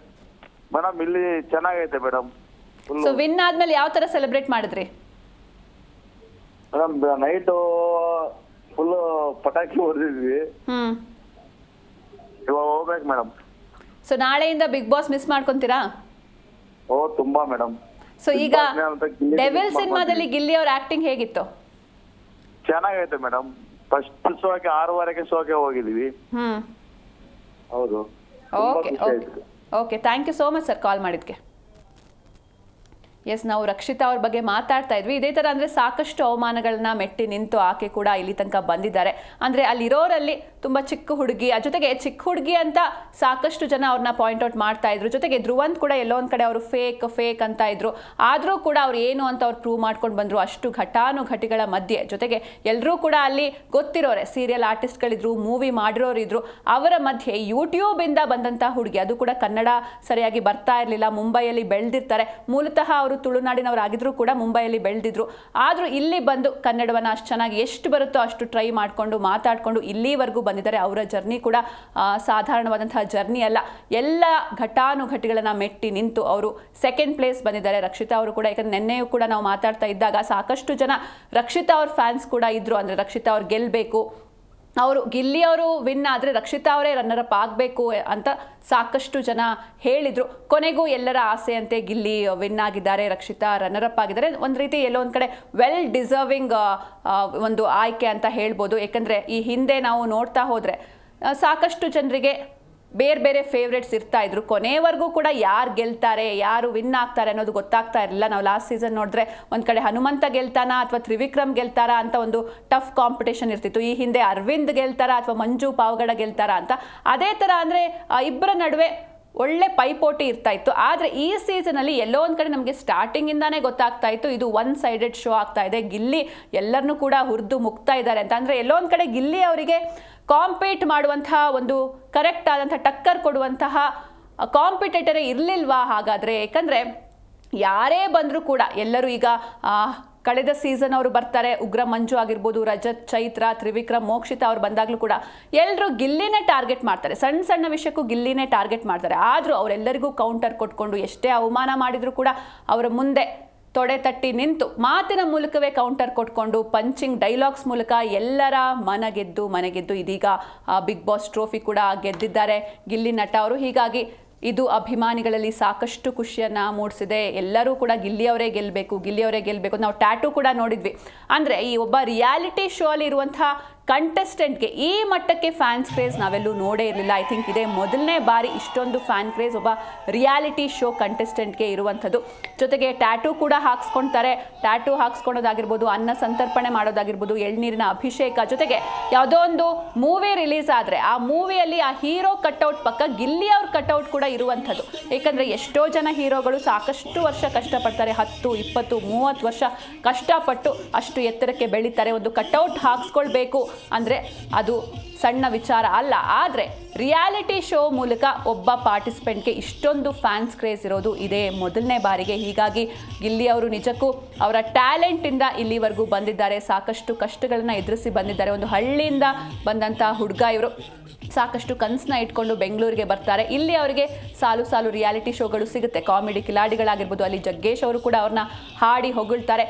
ಮೇಡಮ್ ಇಲ್ಲಿ ಚೆನ್ನಾಗೈತೆ ಮೇಡಮ್.
ಸೊ ವಿನ್ ಆದ್ಮೇಲೆ ಯಾವ ತರ ಸೆಲೆಬ್ರೇಟ್ ಮಾಡಿದ್ರಿ?
ಮೇಡಮ್ ನೈಟು ಫುಲ್ ಪಟಾಕಿ ಹೊಡೆದಿದ್ವಿ. ಇವಾಗ ಹೋಗ್ಬೇಕು ಮೇಡಮ್.
ಸೊ ನಾಳೆಯಿಂದ ಬಿಗ್ ಬಾಸ್ ಮಿಸ್ ಮಾಡ್ಕೊಂತೀರಾ?
ಓ ತುಂಬಾ ಮೇಡಮ್.
ಸೊ ಈಗ ಡೆವಿಲ್ ಸಿನಿಮಾದಲ್ಲಿ ಗಿಲ್ಲಿ ಅವ್ರ ಆಕ್ಟಿಂಗ್ ಹೇಗಿತ್ತು?
ಚೆನ್ನಾಗೈತೆ ಮೇಡಮ್. ಫಸ್ಟ್ ಶೋಗೆ 6:15 ಶೋಗೆ ಹೋಗಿದೀವಿ. ಹೌದು.
Okay okay, thank you so much sir call ಮಾಡಿದ್ಕೆ. ಎಸ್, ನಾವು ರಕ್ಷಿತಾ ಅವ್ರ ಬಗ್ಗೆ ಮಾತಾಡ್ತಾ ಇದ್ವಿ. ಇದೇ ಥರ ಅಂದರೆ ಸಾಕಷ್ಟು ಅವಮಾನಗಳನ್ನ ಮೆಟ್ಟಿ ನಿಂತು ಆಕೆ ಕೂಡ ಇಲ್ಲಿ ತನಕ ಬಂದಿದ್ದಾರೆ. ಅಂದರೆ ಅಲ್ಲಿರೋರಲ್ಲಿ ತುಂಬ ಚಿಕ್ಕ ಹುಡುಗಿ, ಜೊತೆಗೆ ಚಿಕ್ಕ ಹುಡುಗಿ ಅಂತ ಸಾಕಷ್ಟು ಜನ ಅವ್ರನ್ನ ಪಾಯಿಂಟ್ ಔಟ್ ಮಾಡ್ತಾ ಇದ್ರು. ಜೊತೆಗೆ ಧ್ರುವಂತ್ ಕೂಡ ಎಲ್ಲೋ ಒಂದು ಕಡೆ ಅವರು ಫೇಕ್ ಅಂತ ಇದ್ರು. ಆದರೂ ಕೂಡ ಅವ್ರು ಏನು ಅಂತ ಅವ್ರು ಪ್ರೂವ್ ಮಾಡ್ಕೊಂಡು ಬಂದರು ಅಷ್ಟು ಘಟಾನುಘಟಿಗಳ ಮಧ್ಯೆ. ಜೊತೆಗೆ ಎಲ್ಲರೂ ಕೂಡ ಅಲ್ಲಿ ಗೊತ್ತಿರೋರೆ, ಸೀರಿಯಲ್ ಆರ್ಟಿಸ್ಟ್ಗಳಿದ್ರು, ಮೂವಿ ಮಾಡಿರೋರಿದ್ರು. ಅವರ ಮಧ್ಯೆ ಯೂಟ್ಯೂಬಿಂದ ಬಂದಂಥ ಹುಡುಗಿ, ಅದು ಕೂಡ ಕನ್ನಡ ಸರಿಯಾಗಿ ಬರ್ತಾ ಇರಲಿಲ್ಲ, ಮುಂಬೈಯಲ್ಲಿ ಬೆಳೆದಿರ್ತಾರೆ. ಮೂಲತಃ ಅವರು ತುಳುನಾಡಿನವರಾಗಿದ್ರು ಕೂಡ ಮುಂಬೈಯಲ್ಲಿ ಬೆಳೆದಿದ್ರು. ಆದರೂ ಇಲ್ಲಿ ಬಂದು ಕನ್ನಡವನ್ನು ಅಷ್ಟು ಚೆನ್ನಾಗಿ ಎಷ್ಟು ಬರುತ್ತೋ ಅಷ್ಟು ಟ್ರೈ ಮಾಡಿಕೊಂಡು ಮಾತಾಡಿಕೊಂಡು ಇಲ್ಲಿವರೆಗೂ ಬಂದಿದ್ದಾರೆ. ಅವರ ಜರ್ನಿ ಕೂಡ ಸಾಧಾರಣವಾದಂತಹ ಜರ್ನಿ ಅಲ್ಲ. ಎಲ್ಲ ಘಟಾನುಘಟಿಗಳನ್ನು ಮೆಟ್ಟಿ ನಿಂತು ಅವರು ಸೆಕೆಂಡ್ ಪ್ಲೇಸ್ ಬಂದಿದ್ದಾರೆ. ರಕ್ಷಿತಾ ಅವರು ಕೂಡ, ಯಾಕಂದರೆ ನಿನ್ನೆಯೂ ಕೂಡ ನಾವು ಮಾತಾಡ್ತಾ ಇದ್ದಾಗ ಸಾಕಷ್ಟು ಜನ ರಕ್ಷಿತಾ ಅವ್ರ ಫ್ಯಾನ್ಸ್ ಕೂಡ ಇದ್ರು. ಅಂದರೆ ರಕ್ಷಿತಾ ಅವ್ರು ಗೆಲ್ಲಬೇಕು, ಅವರು ಗಿಲ್ಲಿ ಅವರು ವಿನ್ ಆದರೆ ರಕ್ಷಿತಾ ಅವರೇ ರನ್ನರ್ ಅಪ್ ಆಗಬೇಕು ಅಂತ ಸಾಕಷ್ಟು ಜನ ಹೇಳಿದರು. ಕೊನೆಗೂ ಎಲ್ಲರ ಆಸೆಯಂತೆ ಗಿಲ್ಲಿ ವಿನ್ ಆಗಿದ್ದಾರೆ, ರಕ್ಷಿತಾ ರನ್ನರ್ ಅಪ್ ಆಗಿದ್ದಾರೆ. ಒಂದು ರೀತಿ ಎಲ್ಲೋ ಒಂದು ಕಡೆ ವೆಲ್ ಡಿಸರ್ವಿಂಗ್ ಒಂದು ಆಯ್ಕೆ ಅಂತ ಹೇಳ್ಬೋದು. ಯಾಕಂದರೆ ಈ ಹಿಂದೆ ನಾವು ನೋಡ್ತಾ ಹೋದರೆ ಸಾಕಷ್ಟು ಜನರಿಗೆ ಬೇರೆ ಬೇರೆ ಫೇವ್ರೇಟ್ಸ್ ಇರ್ತಾ ಇದ್ರು. ಕೊನೆವರೆಗೂ ಕೂಡ ಯಾರು ಗೆಲ್ತಾರೆ, ಯಾರು ವಿನ್ ಆಗ್ತಾರೆ ಅನ್ನೋದು ಗೊತ್ತಾಗ್ತಾ ಇರಲಿಲ್ಲ. ನಾವು ಲಾಸ್ಟ್ ಸೀಸನ್ ನೋಡಿದ್ರೆ ಒಂದು ಕಡೆ ಹನುಮಂತ ಗೆಲ್ತಾನಾ ಅಥವಾ ತ್ರಿವಿಕ್ರಮ್ ಗೆಲ್ತಾರಾ ಅಂತ ಒಂದು ಟಫ್ ಕಾಂಪಿಟೇಷನ್ ಇರ್ತಿತ್ತು. ಈ ಹಿಂದೆ ಅರವಿಂದ್ ಗೆಲ್ತಾರಾ ಅಥವಾ ಮಂಜು ಪಾವಗಡ ಗೆಲ್ತಾರಾ ಅಂತ. ಅದೇ ಥರ ಅಂದರೆ ಇಬ್ಬರ ನಡುವೆ ಒಳ್ಳೆ ಪೈಪೋಟಿ ಇರ್ತಾ ಇತ್ತು. ಆದರೆ ಈ ಸೀಸನಲ್ಲಿ ಎಲ್ಲೋ ಒಂದು ಕಡೆ ನಮಗೆ ಸ್ಟಾರ್ಟಿಂಗಿಂದಾನೇ ಗೊತ್ತಾಗ್ತಾ ಇತ್ತು ಇದು ಒನ್ ಸೈಡೆಡ್ ಶೋ ಆಗ್ತಾ ಇದೆ. ಗಿಲ್ಲಿ ಎಲ್ಲರನ್ನೂ ಕೂಡ ಹುರಿದು ಮುಗ್ತಾ ಇದ್ದಾರೆ ಅಂತ. ಅಂದರೆ ಎಲ್ಲೋ ಒಂದು ಕಡೆ ಗಿಲ್ಲಿ ಅವರಿಗೆ ಕಾಂಪೀಟ್ ಮಾಡುವಂತಹ ಒಂದು ಕರೆಕ್ಟ್ ಆದಂಥ ಟಕ್ಕರ್ ಕೊಡುವಂತಹ ಕಾಂಪಿಟೇಟರೇ ಇರಲಿಲ್ವಾ ಹಾಗಾದರೆ? ಯಾಕಂದರೆ ಯಾರೇ ಬಂದರೂ ಕೂಡ ಎಲ್ಲರೂ ಈಗ ಕಳೆದ ಸೀಸನ್ ಅವರು ಬರ್ತಾರೆ, ಉಗ್ರ ಮಂಜು ಆಗಿರ್ಬೋದು, ರಜತ್, ಚೈತ್ರ, ತ್ರಿವಿಕ್ರಮ್, ಮೋಕ್ಷಿತಾ ಅವ್ರು ಬಂದಾಗಲೂ ಕೂಡ ಎಲ್ಲರೂ ಗಿಲ್ಲಿನೇ ಟಾರ್ಗೆಟ್ ಮಾಡ್ತಾರೆ. ಸಣ್ಣ ಸಣ್ಣ ವಿಷಯಕ್ಕೂ ಗಿಲ್ಲಿನೇ ಟಾರ್ಗೆಟ್ ಮಾಡ್ತಾರೆ. ಆದರೂ ಅವರೆಲ್ಲರಿಗೂ ಕೌಂಟರ್ ಕೊಟ್ಕೊಂಡು ಎಷ್ಟೇ ಅವಮಾನ ಮಾಡಿದರೂ ಕೂಡ ಅವರ ಮುಂದೆ ತೊಡೆ ತಟ್ಟಿ ನಿಂತು ಮಾತಿನ ಮೂಲಕವೇ ಕೌಂಟರ್ ಕೊಟ್ಕೊಂಡು ಪಂಚಿಂಗ್ ಡೈಲಾಗ್ಸ್ ಮೂಲಕ ಎಲ್ಲರ ಮನಗೆದ್ದು ಇದೀಗ ಬಿಗ್ ಬಾಸ್ ಟ್ರೋಫಿ ಕೂಡ ಗೆದ್ದಿದ್ದಾರೆ ಗಿಲ್ಲಿ ನಟ ಅವರು. ಹೀಗಾಗಿ ಇದು ಅಭಿಮಾನಿಗಳಲ್ಲಿ ಸಾಕಷ್ಟು ಖುಷಿಯನ್ನು ಮೂಡಿಸಿದೆ. ಎಲ್ಲರೂ ಕೂಡ ಗಿಲ್ಲಿಯವರೇ ಗೆಲ್ಲಬೇಕು. ನಾವು ಟ್ಯಾಟೂ ಕೂಡ ನೋಡಿದ್ವಿ. ಅಂದರೆ ಈ ಒಬ್ಬ ರಿಯಾಲಿಟಿ ಶೋ ಅಲ್ಲಿ ಇರುವಂತಹ ಕಂಟೆಸ್ಟೆಂಟ್ಗೆ ಈ ಮಟ್ಟಕ್ಕೆ ಫ್ಯಾನ್ಸ್ ಕ್ರೇಜ್ ನಾವೆಲ್ಲೂ ನೋಡೇ ಇರಲಿಲ್ಲ. ಐ ಥಿಂಕ್ ಇದೇ ಮೊದಲನೇ ಬಾರಿ ಇಷ್ಟೊಂದು ಫ್ಯಾನ್ ಕ್ರೇಜ್ ಒಬ್ಬ ರಿಯಾಲಿಟಿ ಶೋ ಕಂಟೆಸ್ಟೆಂಟ್ಗೆ ಇರುವಂಥದ್ದು. ಜೊತೆಗೆ ಟ್ಯಾಟೂ ಕೂಡ ಹಾಕ್ಸ್ಕೊಳ್ತಾರೆ. ಟ್ಯಾಟೂ ಹಾಕ್ಸ್ಕೊಳೋದಾಗಿರ್ಬೋದು, ಅನ್ನ ಸಂತರ್ಪಣೆ ಮಾಡೋದಾಗಿರ್ಬೋದು, ಎಳ್ನೀರಿನ ಅಭಿಷೇಕ, ಜೊತೆಗೆ ಯಾವುದೋ ಒಂದು ಮೂವಿ ರಿಲೀಸ್ ಆದರೆ ಆ ಮೂವಿಯಲ್ಲಿ ಆ ಹೀರೋ ಕಟ್ಔಟ್ ಪಕ್ಕ ಗಿಲ್ಲಿ ಅವ್ರ ಕಟ್ಔಟ್ ಕೂಡ ಇರುವಂಥದ್ದು. ಏಕೆಂದರೆ ಎಷ್ಟೋ ಜನ ಹೀರೋಗಳು ಸಾಕಷ್ಟು ವರ್ಷ ಕಷ್ಟಪಡ್ತಾರೆ, 10, 20, 30 ವರ್ಷ ಕಷ್ಟಪಟ್ಟು ಅಷ್ಟು ಎತ್ತರಕ್ಕೆ ಬೆಳೀತಾರೆ. ಒಂದು ಕಟ್ಔಟ್ ಹಾಕ್ಸ್ಕೊಳ್ಬೇಕು ಅಂದರೆ ಅದು ಸಣ್ಣ ವಿಚಾರ ಅಲ್ಲ. ಆದರೆ ರಿಯಾಲಿಟಿ ಶೋ ಮೂಲಕ ಒಬ್ಬ ಪಾರ್ಟಿಸಿಪೆಂಟ್ಗೆ ಇಷ್ಟೊಂದು ಫ್ಯಾನ್ಸ್ ಕ್ರೇಜ್ ಇರೋದು ಇದೇ ಮೊದಲನೇ ಬಾರಿಗೆ. ಹೀಗಾಗಿ ಗಿಲ್ಲಿ ಅವರು ನಿಜಕ್ಕೂ ಅವರ ಟ್ಯಾಲೆಂಟಿಂದ ಇಲ್ಲಿವರೆಗೂ ಬಂದಿದ್ದಾರೆ. ಸಾಕಷ್ಟು ಕಷ್ಟಗಳನ್ನು ಎದುರಿಸಿ ಬಂದಿದ್ದಾರೆ. ಒಂದು ಹಳ್ಳಿಯಿಂದ ಬಂದಂಥ ಹುಡುಗ ಇವರು. ಸಾಕಷ್ಟು ಕನಸನ್ನ ಇಟ್ಕೊಂಡು ಬೆಂಗಳೂರಿಗೆ ಬರ್ತಾರೆ. ಇಲ್ಲಿ ಅವರಿಗೆ ಸಾಲು ಸಾಲು ರಿಯಾಲಿಟಿ ಶೋಗಳು ಸಿಗುತ್ತೆ. ಕಾಮಿಡಿ ಕಿಲಾಡಿಗಳಾಗಿರ್ಬೋದು, ಅಲ್ಲಿ ಜಗ್ಗೇಶ್ ಅವರು ಕೂಡ ಅವ್ರನ್ನ ಹಾಡಿ ಹೊಗಳ್ತಾರೆ.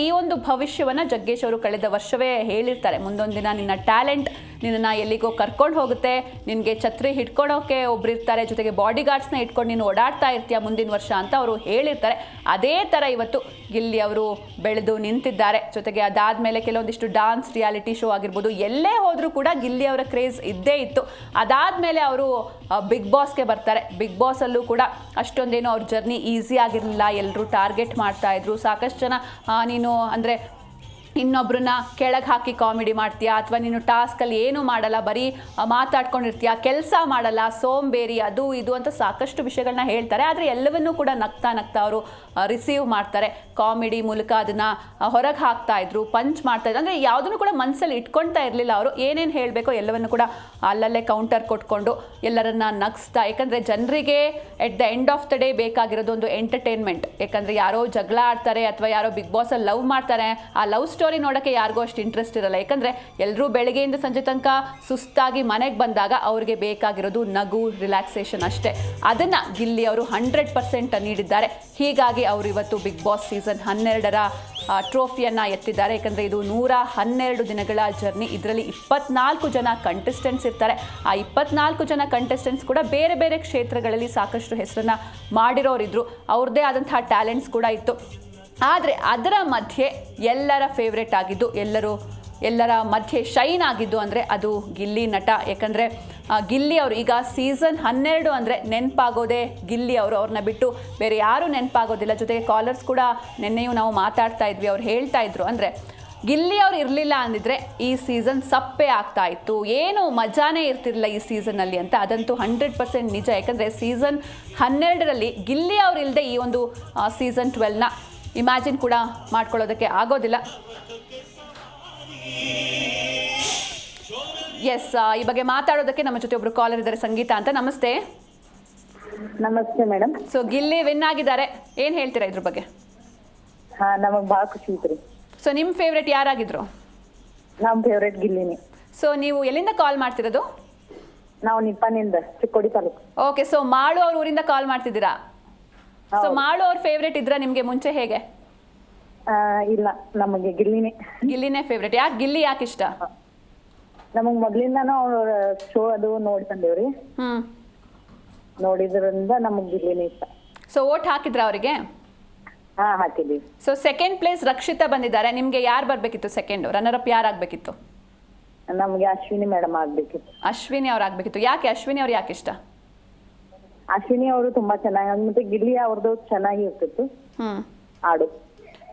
ಈ ಒಂದು ಭವಿಷ್ಯವನ್ನು ಜಗ್ಗೇಶ್ ಅವರು ಕಳೆದ ವರ್ಷವೇ ಹೇಳಿರ್ತಾರೆ. ಮುಂದೊಂದು ದಿನ ನಿನ್ನ ಟ್ಯಾಲೆಂಟ್ ನಿನ್ನನ್ನು ಎಲ್ಲಿಗೋ ಕರ್ಕೊಂಡು ಹೋಗುತ್ತೆ, ನಿನಗೆ ಛತ್ರಿ ಹಿಡ್ಕೊಳೋಕೆ ಒಬ್ರು ಇರ್ತಾರೆ, ಜೊತೆಗೆ ಬಾಡಿ ಗಾರ್ಡ್ಸ್ನ ಇಟ್ಕೊಂಡು ನೀನು ಓಡಾಡ್ತಾ ಇರ್ತೀಯ ಮುಂದಿನ ವರ್ಷ ಅಂತ ಅವರು ಹೇಳಿರ್ತಾರೆ. ಅದೇ ಥರ ಇವತ್ತು ಗಿಲ್ಲಿ ಅವರು ಬೆಳೆದು ನಿಂತಿದ್ದಾರೆ. ಜೊತೆಗೆ ಅದಾದಮೇಲೆ ಕೆಲವೊಂದಿಷ್ಟು ಡಾನ್ಸ್ ರಿಯಾಲಿಟಿ ಶೋ ಆಗಿರ್ಬೋದು, ಎಲ್ಲೇ ಹೋದರೂ ಕೂಡ ಗಿಲ್ಲಿ ಅವರ ಕ್ರೇಜ್ ಇದ್ದೇ ಇತ್ತು. ಅದಾದಮೇಲೆ ಅವರು ಬಿಗ್ ಬಾಸ್ಗೆ ಬರ್ತಾರೆ. ಬಿಗ್ ಬಾಸಲ್ಲೂ ಕೂಡ ಅಷ್ಟೊಂದೇನು ಅವ್ರ ಜರ್ನಿ ಈಸಿ ಆಗಿರಲಿಲ್ಲ. ಎಲ್ಲರೂ ಟಾರ್ಗೆಟ್ ಮಾಡ್ತಾಯಿದ್ರು. ಸಾಕಷ್ಟು ಜನ ನೀನು ಅಂದರೆ ಇನ್ನೊಬ್ಬರನ್ನ ಕೆಳಗೆ ಹಾಕಿ ಕಾಮಿಡಿ ಮಾಡ್ತೀಯಾ, ಅಥವಾ ನೀನು ಟಾಸ್ಕಲ್ಲಿ ಏನೂ ಮಾಡಲ್ಲ, ಬರೀ ಮಾತಾಡ್ಕೊಂಡಿರ್ತೀಯ, ಕೆಲಸ ಮಾಡಲ್ಲ, ಸೋಂಬೇರಿ, ಅದು ಇದು ಅಂತ ಸಾಕಷ್ಟು ವಿಷಯಗಳನ್ನ ಹೇಳ್ತಾರೆ. ಆದರೆ ಎಲ್ಲವನ್ನೂ ಕೂಡ ನಗ್ತಾ ಅವರು ರಿಸೀವ್ ಮಾಡ್ತಾರೆ. ಕಾಮಿಡಿ ಮೂಲಕ ಅದನ್ನು ಹೊರಗೆ ಹಾಕ್ತಾಯಿದ್ರು, ಪಂಚ್ ಮಾಡ್ತಾಯಿದ್ರು. ಅಂದರೆ ಯಾವುದನ್ನು ಕೂಡ ಮನಸ್ಸಲ್ಲಿ ಇಟ್ಕೊಳ್ತಾ ಇರಲಿಲ್ಲ ಅವರು. ಏನೇನು ಹೇಳಬೇಕೋ ಎಲ್ಲವನ್ನು ಕೂಡ ಅಲ್ಲಲ್ಲೇ ಕೌಂಟರ್ ಕೊಟ್ಕೊಂಡು ಎಲ್ಲರನ್ನ ನಗಿಸ್ತಾ. ಯಾಕಂದರೆ ಜನರಿಗೆ at the end of the day ಬೇಕಾಗಿರೋದು ಒಂದು ಎಂಟರ್ಟೈನ್ಮೆಂಟ್. ಯಾಕಂದರೆ ಯಾರೋ ಜಗಳ ಆಡ್ತಾರೆ ಅಥವಾ ಯಾರೋ ಬಿಗ್ ಬಾಸಲ್ಲಿ ಲವ್ ಮಾಡ್ತಾರೆ, ಆ ಲವ್ ಸ್ಟೋರಿ ನೋಡೋಕ್ಕೆ ಯಾರಿಗೂ ಅಷ್ಟು ಇಂಟ್ರೆಸ್ಟ್ ಇರಲ್ಲ. ಯಾಕಂದರೆ ಎಲ್ಲರೂ ಬೆಳಗ್ಗೆಯಿಂದ ಸಂಜೆ ತನಕ ಸುಸ್ತಾಗಿ ಮನೆಗೆ ಬಂದಾಗ ಅವ್ರಿಗೆ ಬೇಕಾಗಿರೋದು ನಗು, ರಿಲ್ಯಾಕ್ಸೇಷನ್ ಅಷ್ಟೇ. ಅದನ್ನು ಗಿಲ್ಲಿ ಅವರು 100% ನೀಡಿದ್ದಾರೆ. ಹೀಗಾಗಿ ಅವರು ಇವತ್ತು ಬಿಗ್ ಬಾಸ್ ಸೀಸನ್ 12ರ ಟ್ರೋಫಿಯನ್ನು ಎತ್ತಿದ್ದಾರೆ. ಯಾಕಂದರೆ ಇದು 112 ದಿನಗಳ ಜರ್ನಿ. ಇದರಲ್ಲಿ 24 ಜನ ಕಂಟೆಸ್ಟೆಂಟ್ಸ್ ಇರ್ತಾರೆ. ಆ 24 ಜನ ಕಂಟೆಸ್ಟೆಂಟ್ಸ್ ಕೂಡ ಬೇರೆ ಬೇರೆ ಕ್ಷೇತ್ರಗಳಲ್ಲಿ ಸಾಕಷ್ಟು ಹೆಸರನ್ನು ಮಾಡಿರೋರಿದ್ರು. ಅವ್ರದ್ದೇ ಆದಂತಹ ಟ್ಯಾಲೆಂಟ್ಸ್ ಕೂಡ ಇತ್ತು. ಆದರೆ ಅದರ ಮಧ್ಯೆ ಎಲ್ಲರ ಫೇವ್ರೆಟ್ ಆಗಿದ್ದು, ಎಲ್ಲರ ಮಧ್ಯೆ ಶೈನ್ ಆಗಿದ್ದು ಅಂದರೆ ಅದು ಗಿಲ್ಲಿ ನಟ. ಯಾಕಂದರೆ ಗಿಲ್ಲಿ ಅವರು ಈಗ ಸೀಸನ್ 12 ಅಂದರೆ ನೆನಪಾಗೋದೇ ಗಿಲ್ಲಿ ಅವರು. ಅವ್ರನ್ನ ಬಿಟ್ಟು ಬೇರೆ ಯಾರೂ ನೆನಪಾಗೋದಿಲ್ಲ. ಜೊತೆಗೆ ಕಾಲರ್ಸ್ ಕೂಡ ನಿನ್ನೆಯೂ ನಾವು ಮಾತಾಡ್ತಾ ಇದ್ವಿ. ಅವ್ರು ಹೇಳ್ತಾ ಇದ್ರು, ಅಂದರೆ ಗಿಲ್ಲಿ ಅವ್ರು ಇರಲಿಲ್ಲ ಅಂದಿದ್ರೆ ಈ ಸೀಸನ್ ಸಪ್ಪೆ ಆಗ್ತಾ ಇತ್ತು, ಏನು ಮಜಾನೇ ಇರ್ತಿರಲಿಲ್ಲ ಈ ಸೀಸನ್ನಲ್ಲಿ ಅಂತ. ಅದಂತೂ 100% ನಿಜ. ಯಾಕಂದರೆ ಸೀಸನ್ 12ರಲ್ಲಿ ಗಿಲ್ಲಿ ಅವ್ರು ಇಲ್ಲದೆ ಈ ಒಂದು ಸೀಸನ್ 12ನ ಇಮ್ಯಾಜಿನ್ ಕೂಡ ಮಾಡ್ಕೊಳ್ಳೋದಕ್ಕೆ ಆಗೋದಿಲ್ಲ. ಎಸ್, ಈ ಬಗ್ಗೆ ಮಾತಾಡೋದಕ್ಕೆ ನಮ್ಮ ಜೊತೆ ಒಬ್ರು ಕಾಲರ್ ಇದ್ದಾರೆ, ಸಂಗೀತ ಅಂತ. ನಮಸ್ತೆ.
ನಮಸ್ತೆ ಮೇಡಮ್.
ಸೊ ಗಿಲ್ಲಿ ವಿನ್ ಆಗಿದ್ದಾರೆ, ಏನು ಹೇಳ್ತೀರಾ ಇದ್ರ ಬಗ್ಗೆ?
ನಮಗೆ ಭಾಳ ಖುಷಿ ಐತ್ರಿ.
ಸೊ ನಿಮ್ಮ ಫೇವ್ರೇಟ್ ಯಾರಾಗಿದ್ರು?
ನಮ್ಮ ಫೇವ್ರೇಟ್ ಗಿಲ್ಲಿನೇ.
ಸೊ ನೀವು ಎಲ್ಲಿಂದ ಕಾಲ್ ಮಾಡ್ತಿರೋದು?
ನಾವು ನಿಪ್ಪಾನಿಂದ, ಚಿಕ್ಕೋಡಿ ತಾಲೂಕು.
ಓಕೆ, ಸೊ ಮಾಳು ಅವ್ರ ಊರಿಂದ ಕಾಲ್ ಮಾಡ್ತಿದ್ದೀರಾ? ಸೊ ಮಾಳು ಅವ್ರ ಫೇವ್ರೇಟ್ ಇದ್ರ ನಿಮಗೆ ಮುಂಚೆ ಹೇಗೆ?
ಇಲ್ಲ, ನಮಗೆ
ಗಿಲ್ಲಿನೇ ಫೇವ್ರೇಟ್. ಯಾಕೆ ಗಿಲ್ಲಿ ಯಾಕೆ ಇಷ್ಟ?
ನಮಗ್ ಮೊದ್ಲಿಂದಾನು ಅವ್ರ ಶೋ ಅದು ನೋಡ್ಕೊಂಡೇವ್ರಿ. ನೋಡಿದ್ರಿಂದ ನಮಗ್ ಗಿಲ್ಲಿನೇ ಇಷ್ಟ.
ಸೊ ವೋಟ್ ಹಾಕಿದ್ರ ಅವರಿಗೆ?
ಹಾಕಿದ್ವಿ.
ಸೊ ಸೆಕೆಂಡ್ ಪ್ಲೇಸ್ ರಕ್ಷಿತಾ ಬಂದಿದ್ದಾರೆ. ನಿಮ್ಗೆ ಯಾರು ಬರ್ಬೇಕಿತ್ತು ಸೆಕೆಂಡ್? ರನ್ನರ್ ಅಪ್ ಯಾರಾಗಬೇಕಿತ್ತು?
ನಮ್ಗೆ ಅಶ್ವಿನಿ ಮೇಡಮ್ ಆಗ್ಬೇಕಿತ್ತು.
ಅಶ್ವಿನಿ ಅವ್ರು ಆಗ್ಬೇಕಿತ್ತು. ಯಾಕೆ ಅಶ್ವಿನಿ ಅವ್ರು ಯಾಕೆ ಇಷ್ಟ?
ಅಶ್ವಿನಿ ಅವರು ತುಂಬಾ ಚೆನ್ನಾಗಿ, ಮತ್ತೆ ಗಿಲ್ಲಿ ಅವ್ರದ್ದು ಚೆನ್ನಾಗಿ ಇರ್ತಿತ್ತು ಹಾಡು.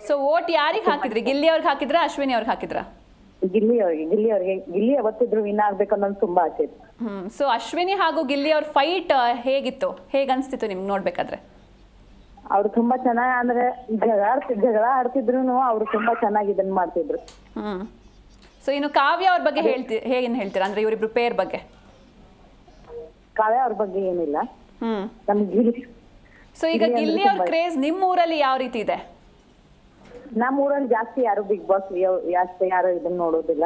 ಸೊ ವೋಟ್ ಯಾರಿಗೆ ಹಾಕಿದ್ರಿ? ಗಿಲ್ಲಿ ಅವ್ರಿಗೆ ಹಾಕಿದ್ರ, ಅಶ್ವಿನಿ ಅವ್ರಿಗೆ ಹಾಕಿದ್ರ?
ಗಿಲ್ಲಿ ಯಾವತ್ತಿದ್ರು ವಿನ್ ಆಗ್ಬೇಕು ಅನ್ನೋದು ತುಂಬಾ ಆಸೆ ಇತ್ತು.
ಸೊ ಅಶ್ವಿನಿ ಹಾಗೂ ಗಿಲ್ಲಿ ಅವ್ರ ಫೈಟ್ ಹೇಗಿತ್ತು? ಹೇಗ್ ಅನ್ಸ್ತಿತ್ತು ನಿಮ್ಗೆ ನೋಡ್ಬೇಕಾದ್ರೆ?
ಅವ್ರು ತುಂಬಾ ಚೆನ್ನಾಗಿ, ಅಂದ್ರೆ ಜಗಳ ಆಡ್ತಿದ್ರು ಅವ್ರು ತುಂಬಾ ಚೆನ್ನಾಗಿ ಇದನ್ನ ಮಾಡ್ತಿದ್ರು.
ಸೊ ಇನ್ನು ಕಾವ್ಯ ಅವ್ರ ಬಗ್ಗೆ ಹೇಗೇನು ಹೇಳ್ತೀರಾ? ಅಂದ್ರೆ ಇವರಿಬ್ರು ಪೇರ್ ಬಗ್ಗೆ.
ಕಾವ್ಯ ಅವ್ರ ಬಗ್ಗೆ ಏನಿಲ್ಲ, ನಮ್ಗೆ.
ಸೊ ಈಗ ಗಿಲ್ಲಿ ಅವ್ರ ಕ್ರೇಜ್ ನಿಮ್ಮ ಊರಲ್ಲಿ ಯಾವ ರೀತಿ ಇದೆ?
ನಮ್ಮ ಊರಲ್ಲಿ ಜಾಸ್ತಿ ಯಾರು ಬಿಗ್ ಬಾಸ್ ಯಾರು ಇದನ್ನ ನೋಡೋದಿಲ್ಲ.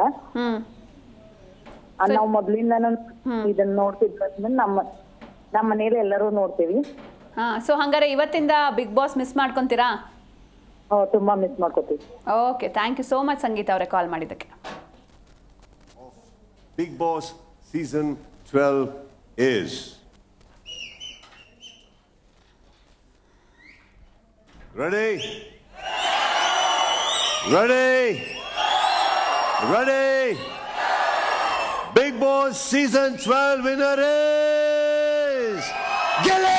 ನಾವು ಮೊದ್ಲಿಂದ ಇದನ್ನ ನೋಡ್ತಿದ್ವಿ. ನಮ್ಮ ಮನೇಲಿ ಎಲ್ಲರೂ ನೋಡ್ತೀವಿ.
ಸೊ ಹಂಗಾರೆ ಇವತ್ತಿಂದ ಬಿಗ್ ಬಾಸ್ ಮಿಸ್ ಮಾಡ್ಕೊಂತೀರಾ?
ತುಂಬಾ ಮಿಸ್ ಮಾಡ್ಕೋತೀವಿ.
Okay, thank you so much Sangeetha ಅವರೇ ಕಾಲ್ ಮಾಡಿದ್ದಕ್ಕೆ.
Bigg Boss Season 12 is ready? Bigg Boss Season 12 winner is Gilly!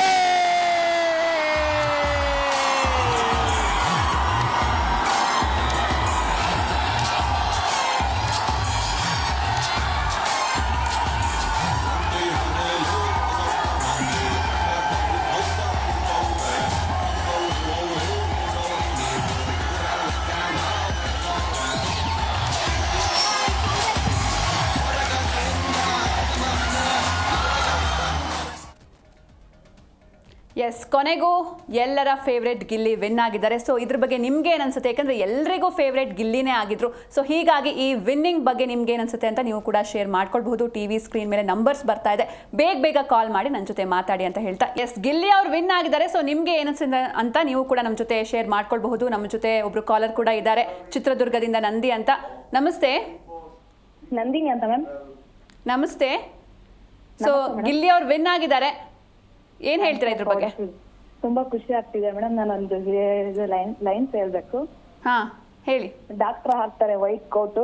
S, ಕೊನೆಗೂ ಎಲ್ಲರ ಫೇವ್ರೆಟ್ ಗಿಲ್ಲಿ ವಿನ್ ಆಗಿದ್ದಾರೆ. ಸೊ ಇದ್ರ ಬಗ್ಗೆ ನಿಮ್ಗೆ ಏನು ಅನ್ಸುತ್ತೆ? ಯಾಕಂದರೆ ಎಲ್ರಿಗೂ ಫೇವ್ರೆಟ್ ಗಿಲ್ಲಿನೇ ಆಗಿದ್ರು. ಸೊ ಹೀಗಾಗಿ ಈ ವಿನ್ನಿಂಗ್ ಬಗ್ಗೆ ನಿಮ್ಗೆ ಏನು ಅನ್ಸುತ್ತೆ ಅಂತ ನೀವು ಕೂಡ ಶೇರ್ ಮಾಡ್ಕೊಳ್ಬಹುದು. ಟಿವಿ ಸ್ಕ್ರೀನ್ ಮೇಲೆ ನಂಬರ್ಸ್ ಬರ್ತಾ ಇದೆ, ಬೇಗ ಕಾಲ್ ಮಾಡಿ ನನ್ನ ಜೊತೆ ಮಾತಾಡಿ ಅಂತ ಹೇಳ್ತಾ. ಎಸ್, ಗಿಲ್ಲಿ ಅವ್ರು ವಿನ್ ಆಗಿದ್ದಾರೆ. ಸೊ ನಿಮ್ಗೆ ಏನು ಅನ್ಸುತ್ತೆ ಅಂತ ನೀವು ಕೂಡ ನಮ್ಮ ಜೊತೆ ಶೇರ್ ಮಾಡ್ಕೊಳ್ಬಹುದು. ನಮ್ಮ ಜೊತೆ ಒಬ್ರು ಕಾಲರ್ ಕೂಡ ಇದ್ದಾರೆ, ಚಿತ್ರದುರ್ಗದಿಂದ ನಂದಿ ಅಂತ. ನಮಸ್ತೆ.
ನಂದಿನಿ ಅಂತ ಮ್ಯಾಮ್.
ನಮಸ್ತೆ. ಸೊ ಗಿಲ್ಲಿ ಅವ್ರು ವಿನ್ ಆಗಿದ್ದಾರೆ, ಏನ್ ಹೇಳ್ತೀರಾ ಇದ್ರ ಬಗ್ಗೆ?
ತುಂಬಾ ಖುಷಿ ಆಗ್ತಿದೆ ಮೇಡಮ್. ನಾನೊಂದು ಲೈನ್ಸ್ ಹೇಳ್ಬೇಕು.
ಹಾ, ಹೇಳಿ.
ಡಾಕ್ಟರ್ ಹಾಕ್ತಾರೆ ವೈಟ್ ಕೋಟು,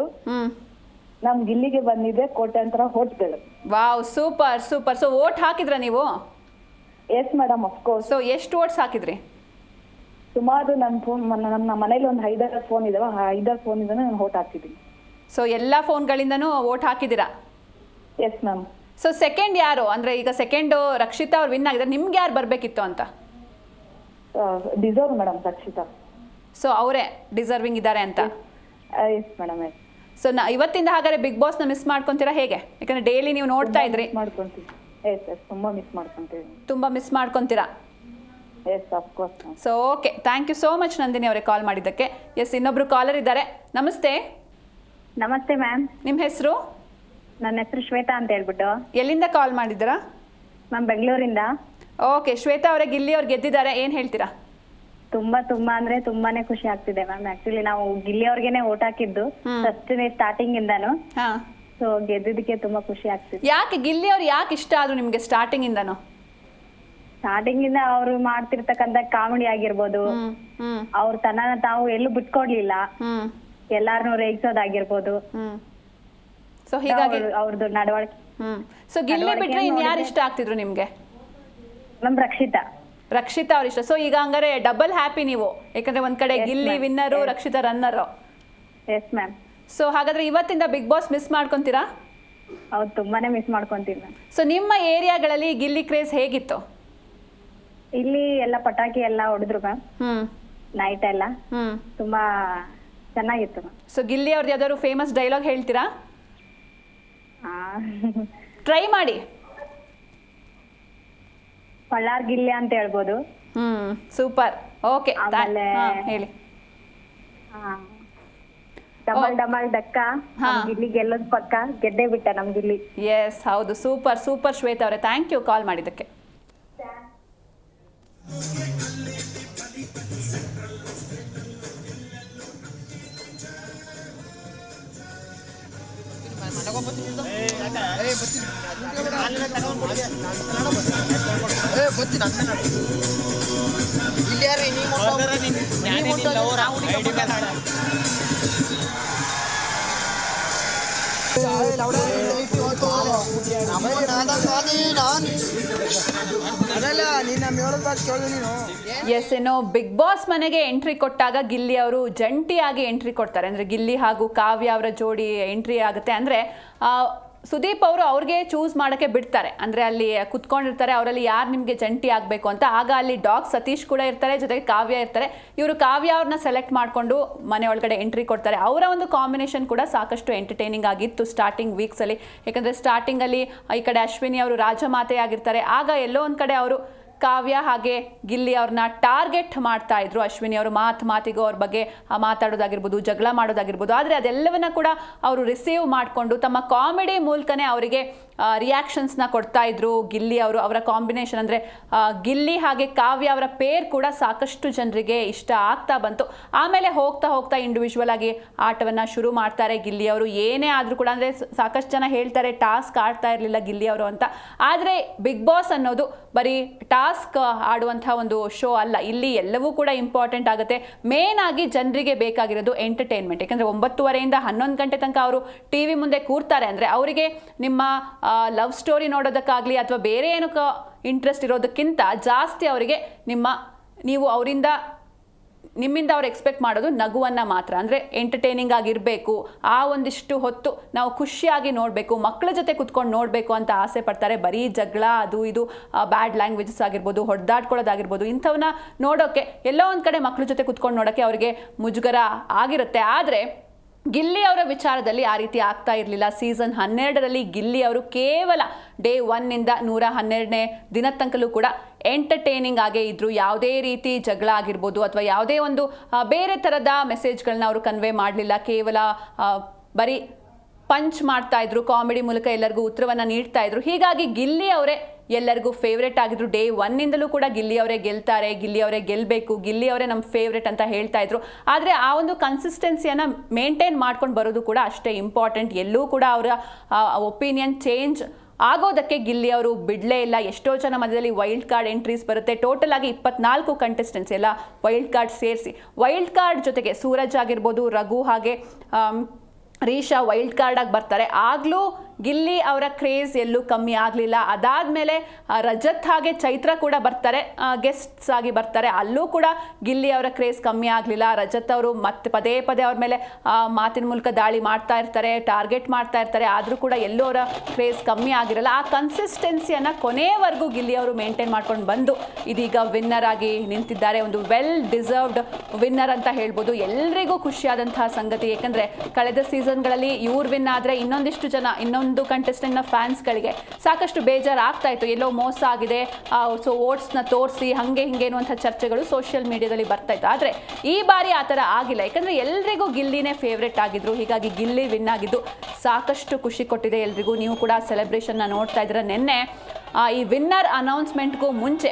ನಮ್ ಗಿಲ್ಲಿಗೆ ಬಂದಿದೆ ಕೋಟ್ಯಾಂತರ ಹೋಟ್ಗಳು.
Wow, super. ಸೊ ವೋಟ್ ಹಾಕಿದ್ರ ನೀವು?
Yes madam, of course.
ಸೊ ಎಷ್ಟು ವೋಟ್ಸ್ ಹಾಕಿದ್ರಿ?
ಸುಮಾರು ನಮ್ಮ ಮನೇಲಿ ಒಂದು 5-6 ಫೋನ್ ಇದಾವೆ, 5-6 ಫೋನ್ ಇಂದ ನಾನು ವೋಟ್ ಹಾಕಿದ್ದೀನಿ.
ಸೊ ಎಲ್ಲಾ ಫೋನ್ಗಳಿಂದನೂ ವೋಟ್ ಹಾಕಿದ್ದೀರಾ?
S ma'am.
ಸೊ ಸೆಕೆಂಡ್ ಯಾರು ಅಂದ್ರೆ ಈಗ ಸೆಕೆಂಡ್ ರಕ್ಷಿತಾ ಅವ್ರು ವಿನ್ ಆಗಿದ್ದಾರೆ, ನಿಮ್ಗೆ ಯಾರು ಬರ್ಬೇಕಿತ್ತು ಅಂತ?
Deserve madam, Rakshita.
ಸೊ ಅವರೇ ಡಿಸರ್ವಿಂಗ್ ಇದ್ದಾರೆ ಅಂತ?
Yes madam. ಎಸ್.
ಸೊ ಇವತ್ತಿಂದ ಹಾಗಾದ್ರೆ ಬಿಗ್ ಬಾಸ್ ನ ಮಿಸ್ ಮಾಡ್ಕೊಂತೀರಾ ಹೇಗೆ? ಯಾಕಂದ್ರೆ ಡೈಲಿ ನೀವು ನೋಡ್ತಾ ಇದ್ರಿ.
ಮಾಡ್ಕೊಂತೀವಿ. ಎಸ್, ತುಂಬಾ ಮಿಸ್ ಮಾಡ್ಕೊಂತೀವಿ.
ತುಂಬಾ ಮಿಸ್ ಮಾಡ್ಕೊಂತೀರಾ?
Yes, of course.
So okay, thank you so much Nandini ಅವರೇ ಕಾಲ್ ಮಾಡಿದ್ದಕ್ಕೆ. ಎಸ್, ಇನ್ನೊಬ್ರು ಕಾಲರ್ ಇದ್ದಾರೆ. ನಮಸ್ತೆ.
ನಮಸ್ತೆ ಮ್ಯಾಮ್.
ನಿಮ್ಮ ಹೆಸರು?
ನನ್ನ ಹೆಸರು ಶ್ವೇತಾ ಅಂತ ಹೇಳ್ಬಿಟ್ಟು.
ಎಲ್ಲಿಂದ ಕಾಲ್ ಮಾಡಿದ್ದೀರಾ?
ಮ್ಯಾಮ್, ಬೆಂಗಳೂರಿಂದ.
ಓಕೆ, ಶ್ವೇತಾ ಅವರೇ, ಗಿಲ್ಲಿ ಅವ್ರು ಗೆದ್ದಿದ್ದಾರೆ, ಏನ್ ಹೇಳ್ತೀರಾ?
ತುಂಬಾ ಅಂದ್ರೆ ತುಂಬಾನೇ ಖುಷಿ ಆಗ್ತಿದೆ ಮ್ಯಾಮ್. ಆಕ್ಚುಲಿ ನಾವು ಗಿಲ್ಲಿ ಅವ್ರಿಗೆನೆ ಓಟ್ ಹಾಕಿದ್ದು ಫಸ್ಟ್ ಸ್ಟಾರ್ಟಿಂಗ್ ಇಂದಾನು. ಸೊ ಗೆದ್ದಿದ್ದಕ್ಕೆ ತುಂಬಾ ಖುಷಿ ಆಗ್ತಿದೆ.
ಯಾಕೆ ಗಿಲ್ಲಿ ಅವ್ರು ಯಾಕೆ ಇಷ್ಟ ಆದ್ರು ನಿಮ್ಗೆ ಸ್ಟಾರ್ಟಿಂಗ್ ಇಂದಾನು?
ಸ್ಟಾರ್ಟಿಂಗ್ ಇಂದ ಅವ್ರು ಮಾಡ್ತಿರ್ತಕ್ಕಂಥ ಕಾಮಿಡಿ ಆಗಿರ್ಬೋದು, ಅವ್ರ ತನ್ನ ತಾವು ಎಲ್ಲೂ ಬಿಟ್ಕೊಡ್ಲಿಲ್ಲ, ಎಲ್ಲಾರನು ರೇಗಿಸೋದಾಗಿರ್ಬೋದು.
ಸೊ ಹೀಗಾಗಿ
ಅವ್ರದ್ದು ನಡವಳಿಕೆ.
ಸೊ ಗಿಲ್ಲಿ ಬಿಟ್ರೆ ಇನ್ ಯಾರು ಇಷ್ಟ ಆಗ್ತಿದ್ರು ನಿಮ್ಗೆ?
ನಮ್ ರಕ್ಷಿತಾ
ಅವ್ರ ಇಷ್ಟ. ಸೊ ಈಗ ಹಂಗಾರೆ ಡಬಲ್ ಹ್ಯಾಪಿ ನೀವು, ಯಾಕಂದ್ರೆ ಒಂದ್ ಕಡೆ Gilli winner, Rakshita runner.
Yes ma'am.
So ಹಾಗಾದ್ರೆ ಇವತ್ತಿಂದ ಬಿಗ್ ಬಾಸ್ ಮಿಸ್ ಮಾಡ್ಕೊಂತೀರಾ?
ಹೌದು, ತುಂಬಾನೇ ಮಿಸ್ ಮಾಡ್ಕೊಂತೀವಿ ಮ್ಯಾಮ್.
ಸೊ ನಿಮ್ಮ ಏರಿಯಾಗಳಲ್ಲಿ ಗಿಲ್ಲಿ ಕ್ರೇಜ್ ಹೇಗಿತ್ತು?
ಇಲ್ಲಿ ಎಲ್ಲ ಪಟಾಕಿ ಎಲ್ಲ ಹೊಡೆದ್ರು ಮ್ಯಾಮ್, ನೈಟ್ ಎಲ್ಲ ತುಂಬಾ ಚೆನ್ನಾಗಿತ್ತು ಮ್ಯಾಮ್.
ಸೊ ಗಿಲ್ಲಿ ಅವ್ರದ್ದು ಯಾವ್ದಾದ್ರು ಫೇಮಸ್ ಡೈಲಾಗ್ ಹೇಳ್ತೀರಾ? ಟ್ರೈ ಮಾಡಿ.
ಪಳ್ಳಾರ್ ಗಿಲ್ಲಿ ಅಂತ ಹೇಳ್ಬೋದು.
ಸೂಪರ್. ಓಕೆ, ಹೇಳಿ.
ಡಬಲ್ ಡಬಲ್ ಡಕ್ಕ, ಗಿಲ್ಲಿ ಗೆಲ್ಲೋದ್ ಪಕ್ಕ, ಗೆದ್ದೇ ಬಿಟ್ಟ ನಮ್ ಗಿಲ್ಲಿ.
ಎಸ್, ಹೌದು. ಸೂಪರ್ ಶ್ವೇತಾ ಅವರೇ, ಥ್ಯಾಂಕ್ ಯು ಕಾಲ್ ಮಾಡಿದ್ದಕ್ಕೆ. ಎಸ್, ಏನೋ ಬಿಗ್ ಬಾಸ್ ಮನೆಗೆ ಎಂಟ್ರಿ ಕೊಟ್ಟಾಗ ಗಿಲ್ಲಿ ಅವರು ಜಂಟಿಯಾಗಿ ಎಂಟ್ರಿ ಕೊಡ್ತಾರೆ. ಅಂದ್ರೆ ಗಿಲ್ಲಿ ಹಾಗೂ ಕಾವ್ಯ ಅವರ ಜೋಡಿ ಎಂಟ್ರಿ ಆಗುತ್ತೆ. ಅಂದ್ರೆ ಸುದೀಪ್ ಅವರು ಅವ್ರಿಗೆ ಚೂಸ್ ಮಾಡೋಕ್ಕೆ ಬಿಡ್ತಾರೆ. ಅಂದರೆ ಅಲ್ಲಿ ಕುತ್ಕೊಂಡಿರ್ತಾರೆ, ಅವರಲ್ಲಿ ಯಾರು ನಿಮಗೆ ಜಂಟಿ ಆಗಬೇಕು ಅಂತ. ಆಗ ಅಲ್ಲಿ ಡಾಗ್ ಸತೀಶ್ ಕೂಡ ಇರ್ತಾರೆ, ಜೊತೆಗೆ ಕಾವ್ಯ ಇರ್ತಾರೆ. ಇವರು ಕಾವ್ಯ ಅವ್ರನ್ನ ಸೆಲೆಕ್ಟ್ ಮಾಡಿಕೊಂಡು ಮನೆ ಒಳಗಡೆ ಎಂಟ್ರಿ ಕೊಡ್ತಾರೆ. ಅವರ ಒಂದು ಕಾಂಬಿನೇಷನ್ ಕೂಡ ಸಾಕಷ್ಟು ಎಂಟರ್ಟೈನಿಂಗ್ ಆಗಿತ್ತು ಸ್ಟಾರ್ಟಿಂಗ್ ವೀಕ್ಸಲ್ಲಿ. ಯಾಕಂದರೆ ಸ್ಟಾರ್ಟಿಂಗಲ್ಲಿ ಈ ಕಡೆ ಅಶ್ವಿನಿ ಅವರು ರಾಜಮಾತೆ ಆಗಿರ್ತಾರೆ. ಆಗ ಎಲ್ಲೋ ಒಂದು ಕಡೆ ಅವರು ಕಾವ್ಯ ಹಾಗೆ ಗಿಲ್ಲಿ ಅವ್ರನ್ನ ಟಾರ್ಗೆಟ್ ಮಾಡ್ತಾ ಇದ್ರು. ಅಶ್ವಿನಿ ಅವರು ಮಾತಿಗೂ ಅವ್ರ ಬಗ್ಗೆ ಮಾತಾಡೋದಾಗಿರ್ಬೋದು, ಜಗಳ ಮಾಡೋದಾಗಿರ್ಬೋದು. ಆದರೆ ಅದೆಲ್ಲವನ್ನ ಕೂಡ ಅವರು ರಿಸೀವ್ ಮಾಡಿಕೊಂಡು ತಮ್ಮ ಕಾಮಿಡಿ ಮೂಲಕನೇ ಅವರಿಗೆ ರಿಯಾಕ್ಷನ್ಸ್ನ ಕೊಡ್ತಾ ಇದ್ರು ಗಿಲ್ಲಿ ಅವರು. ಅವರ ಕಾಂಬಿನೇಷನ್ ಅಂದರೆ ಗಿಲ್ಲಿ ಹಾಗೆ ಕಾವ್ಯ ಅವರ ಪೇರ್ ಕೂಡ ಸಾಕಷ್ಟು ಜನರಿಗೆ ಇಷ್ಟ ಆಗ್ತಾ ಬಂತು. ಆಮೇಲೆ ಹೋಗ್ತಾ ಹೋಗ್ತಾ ಇಂಡಿವಿಜುವಲ್ ಆಗಿ ಆಟವನ್ನು ಶುರು ಮಾಡ್ತಾರೆ ಗಿಲ್ಲಿ ಅವರು. ಏನೇ ಆದರೂ ಕೂಡ ಅಂದರೆ ಸಾಕಷ್ಟು ಜನ ಹೇಳ್ತಾರೆ ಟಾಸ್ಕ್ ಆಡ್ತಾ ಇರಲಿಲ್ಲ ಗಿಲ್ಲಿ ಅವರು ಅಂತ. ಆದರೆ ಬಿಗ್ ಬಾಸ್ ಅನ್ನೋದು ಬರೀ ಟಾಸ್ಕ್ ಆಡುವಂಥ ಒಂದು ಶೋ ಅಲ್ಲ. ಇಲ್ಲಿ ಎಲ್ಲವೂ ಕೂಡ ಇಂಪಾರ್ಟೆಂಟ್ ಆಗುತ್ತೆ. ಮೇನ್ ಆಗಿ ಜನರಿಗೆ ಬೇಕಾಗಿರೋದು ಎಂಟರ್ಟೈನ್ಮೆಂಟ್. ಯಾಕಂದರೆ 9:30 ಇಂದ 11 ಗಂಟೆ ತನಕ ಅವರು ಟಿ ವಿ ಮುಂದೆ ಕೂರ್ತಾರೆ ಅಂದರೆ ಅವರಿಗೆ ನಿಮ್ಮ ಲವ್ ಸ್ಟೋರಿ ನೋಡೋದಕ್ಕಾಗಲಿ ಅಥವಾ ಬೇರೆ ಏನಕ್ಕೆ ಇಂಟ್ರೆಸ್ಟ್ ಇರೋದಕ್ಕಿಂತ ಜಾಸ್ತಿ ಅವರಿಗೆ ನೀವು ನಿಮ್ಮಿಂದ ಅವ್ರು ಎಕ್ಸ್ಪೆಕ್ಟ್ ಮಾಡೋದು ನಗುವನ್ನು ಮಾತ್ರ. ಅಂದರೆ ಎಂಟರ್ಟೈನಿಂಗ್ ಆಗಿರಬೇಕು, ಆ ಒಂದಿಷ್ಟು ಹೊತ್ತು ನಾವು ಖುಷಿಯಾಗಿ ನೋಡಬೇಕು, ಮಕ್ಕಳ ಜೊತೆ ಕುತ್ಕೊಂಡು ನೋಡಬೇಕು ಅಂತ ಆಸೆ ಪಡ್ತಾರೆ. ಬರೀ ಜಗಳ ಅದು ಇದು ಬ್ಯಾಡ್ ಲ್ಯಾಂಗ್ವೇಜಸ್ ಆಗಿರ್ಬೋದು, ಹೊಡೆದಾಡ್ಕೊಳ್ಳೋದಾಗಿರ್ಬೋದು, ಇಂಥವನ್ನ ನೋಡೋಕ್ಕೆ ಎಲ್ಲೋ ಒಂದು ಕಡೆ ಮಕ್ಕಳ ಜೊತೆ ಕುತ್ಕೊಂಡು ನೋಡೋಕ್ಕೆ ಅವರಿಗೆ ಮುಜುಗರ ಆಗಿರುತ್ತೆ. ಆದರೆ ಗಿಲ್ಲಿ ಅವರ ವಿಚಾರದಲ್ಲಿ ಆ ರೀತಿ ಆಗ್ತಾ ಇರಲಿಲ್ಲ. ಸೀಸನ್ 12ರಲ್ಲಿ ಗಿಲ್ಲಿ ಅವರು ಕೇವಲ ಡೇ 1ನಿಂದ 112ನೇ ದಿನದ ತನಕಲೂ ಕೂಡ ಎಂಟರ್ಟೈನಿಂಗ್ ಆಗೇ ಇದ್ದರು. ಯಾವುದೇ ರೀತಿ ಜಗಳ ಆಗಿರ್ಬೋದು ಅಥವಾ ಯಾವುದೇ ಒಂದು ಬೇರೆ ಥರದ ಮೆಸೇಜ್ಗಳನ್ನ ಅವರು ಕನ್ವೆ ಮಾಡಲಿಲ್ಲ. ಕೇವಲ ಬರೀ ಪಂಚ್ ಮಾಡ್ತಾ ಇದ್ರು, ಕಾಮಿಡಿ ಮೂಲಕ ಎಲ್ಲರಿಗೂ ಉತ್ತರವನ್ನು ನೀಡ್ತಾ ಇದ್ರು. ಹೀಗಾಗಿ ಗಿಲ್ಲಿ ಅವರೇ ಎಲ್ಲರಿಗೂ ಫೇವ್ರೇಟ್ ಆಗಿದ್ರು. ಡೇ 1ನಿಂದಲೂ ಕೂಡ ಗಿಲ್ಲಿ ಅವರೇ ಗೆಲ್ತಾರೆ, ಗಿಲ್ಲಿ ಅವರೇ ಗೆಲ್ಲಬೇಕು, ಗಿಲ್ಲಿ ಅವರೇ ನಮ್ಮ ಫೇವ್ರೇಟ್ ಅಂತ ಹೇಳ್ತಾ ಇದ್ರು. ಆದರೆ ಆ ಒಂದು ಕನ್ಸಿಸ್ಟೆನ್ಸಿಯನ್ನು ಮೇಂಟೈನ್ ಮಾಡ್ಕೊಂಡು ಬರೋದು ಕೂಡ ಅಷ್ಟೇ ಇಂಪಾರ್ಟೆಂಟ್. ಎಲ್ಲೂ ಕೂಡ ಅವರ ಒಪಿನಿಯನ್ ಚೇಂಜ್ ಆಗೋದಕ್ಕೆ ಗಿಲ್ಲಿ ಅವರು ಬಿಡಲೇ ಇಲ್ಲ. ಎಷ್ಟೋ ಜನ ಮಧ್ಯದಲ್ಲಿ ವೈಲ್ಡ್ ಕಾರ್ಡ್ ಎಂಟ್ರೀಸ್ ಬರುತ್ತೆ. ಟೋಟಲ್ ಆಗಿ 24 ಕಂಟೆಸ್ಟೆಂಟ್ಸ್ ಎಲ್ಲ ವೈಲ್ಡ್ ಕಾರ್ಡ್ ಸೇರಿಸಿ. ವೈಲ್ಡ್ ಕಾರ್ಡ್ ಜೊತೆಗೆ ಸೂರಜ್ ಆಗಿರ್ಬೋದು, ರಘು ಹಾಗೆ ರೀಶಾ ವೈಲ್ಡ್ ಕಾರ್ಡ್ ಆಗಿ ಬರ್ತಾರೆ. ಆಗಲೂ ಗಿಲ್ಲಿ ಅವರ ಕ್ರೇಜ್ ಎಲ್ಲೂ ಕಮ್ಮಿ ಆಗಲಿಲ್ಲ. ಅದಾದಮೇಲೆ ರಜತ್ ಹಾಗೆ ಚೈತ್ರ ಕೂಡ ಬರ್ತಾರೆ, ಗೆಸ್ಟ್ಸ್ ಆಗಿ ಬರ್ತಾರೆ. ಅಲ್ಲೂ ಕೂಡ ಗಿಲ್ಲಿ ಅವರ ಕ್ರೇಜ್ ಕಮ್ಮಿ ಆಗಲಿಲ್ಲ. ರಜತ್ ಅವರು ಮತ್ತೆ ಪದೇ ಪದೇ ಅವ್ರ ಮೇಲೆ ಮಾತಿನ ಮೂಲಕ ದಾಳಿ ಮಾಡ್ತಾ ಇರ್ತಾರೆ, ಟಾರ್ಗೆಟ್ ಮಾಡ್ತಾ ಇರ್ತಾರೆ. ಆದರೂ ಕೂಡ ಎಲ್ಲೂ ಅವರ ಕ್ರೇಜ್ ಕಮ್ಮಿ ಆಗಿರಲ್ಲ. ಆ ಕನ್ಸಿಸ್ಟೆನ್ಸಿಯನ್ನು ಕೊನೆಯವರೆಗೂ ಗಿಲ್ಲಿ ಅವರು ಮೇಂಟೈನ್ ಮಾಡ್ಕೊಂಡು ಬಂದು ಇದೀಗ ವಿನ್ನರ್ ಆಗಿ ನಿಂತಿದ್ದಾರೆ. ಒಂದು ವೆಲ್ ಡಿಸರ್ವ್ಡ್ ವಿನ್ನರ್ ಅಂತ ಹೇಳ್ಬೋದು. ಎಲ್ರಿಗೂ ಖುಷಿಯಾದಂತಹ ಸಂಗತಿ. ಏಕೆಂದರೆ ಕಳೆದ ಸೀಸನ್ಗಳಲ್ಲಿ ಇವ್ರು ವಿನ್ ಆದರೆ ಇನ್ನೊಂದು ಕಂಟೆಸ್ಟೆಂಟ್ನ ಫ್ಯಾನ್ಸ್ಗಳಿಗೆ ಸಾಕಷ್ಟು ಬೇಜಾರು ಆಗ್ತಾ ಇತ್ತು. ಎಲ್ಲೋ ಮೋಸ ಆಗಿದೆ, ಸೊ ಓಟ್ಸ್ನ ತೋರಿಸಿ ಹಾಗೆ ಹಿಂಗೆ ಅನ್ನುವಂಥ ಚರ್ಚೆಗಳು ಸೋಷಿಯಲ್ ಮೀಡಿಯಾದಲ್ಲಿ ಬರ್ತಾ ಇತ್ತು. ಆದರೆ ಈ ಬಾರಿ ಆ ಥರ ಆಗಿಲ್ಲ. ಯಾಕಂದರೆ ಎಲ್ರಿಗೂ ಗಿಲ್ಲಿನೇ ಫೇವ್ರೇಟ್ ಆಗಿದ್ರು. ಹೀಗಾಗಿ ಗಿಲ್ಲಿ ವಿನ್ ಆಗಿದ್ದು ಸಾಕಷ್ಟು ಖುಷಿ ಕೊಟ್ಟಿದೆ ಎಲ್ರಿಗೂ. ನೀವು ಕೂಡ ಸೆಲೆಬ್ರೇಷನ್ನ ನೋಡ್ತಾ ಇದ್ದೀರ. ನಿನ್ನೆ ಈ ವಿನ್ನರ್ ಅನೌನ್ಸ್ಮೆಂಟ್ಗೂ ಮುಂಚೆ,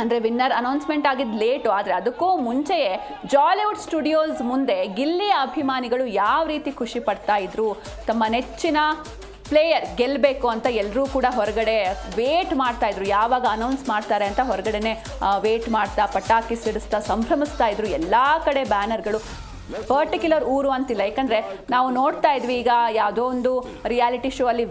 ಅಂದರೆ ವಿನ್ನರ್ ಅನೌನ್ಸ್ಮೆಂಟ್ ಆಗಿದ್ದು ಲೇಟು, ಆದರೆ ಅದಕ್ಕೂ ಮುಂಚೆಯೇ ಜಾಲಿವುಡ್ ಸ್ಟುಡಿಯೋಸ್ ಮುಂದೆ ಗಿಲ್ಲಿ ಅಭಿಮಾನಿಗಳು ಯಾವ ರೀತಿ ಖುಷಿ ಪಡ್ತಾ ಇದ್ರು. ತಮ್ಮ ನೆಚ್ಚಿನ ಪ್ಲೇಯರ್ ಗೆಲ್ಲಬೇಕು ಅಂತ ಎಲ್ಲರೂ ಕೂಡ ಹೊರಗಡೆ ವೇಟ್ ಮಾಡ್ತಾ ಇದ್ರು. ಯಾವಾಗ ಅನೌನ್ಸ್ ಮಾಡ್ತಾರೆ ಅಂತ ಹೊರಗಡೆನೆ ವೇಟ್ ಮಾಡ್ತಾ, ಪಟಾಕಿ ಸಿಡಿಸ್ತಾ, ಸಂಭ್ರಮಿಸ್ತಾ ಇದ್ರು. ಎಲ್ಲ ಕಡೆ ಬ್ಯಾನರ್ಗಳು. ಪರ್ಟಿಕ್ಯುಲರ್ ಊರು ಅಂತಿಲ್ಲ. ಯಾಕಂದರೆ ನಾವು ನೋಡ್ತಾ ಇದ್ವಿ ಈಗ ಯಾವುದೋ ಒಂದು ರಿಯಾಲಿಟಿ ಶೋ ಅಲ್ಲಿ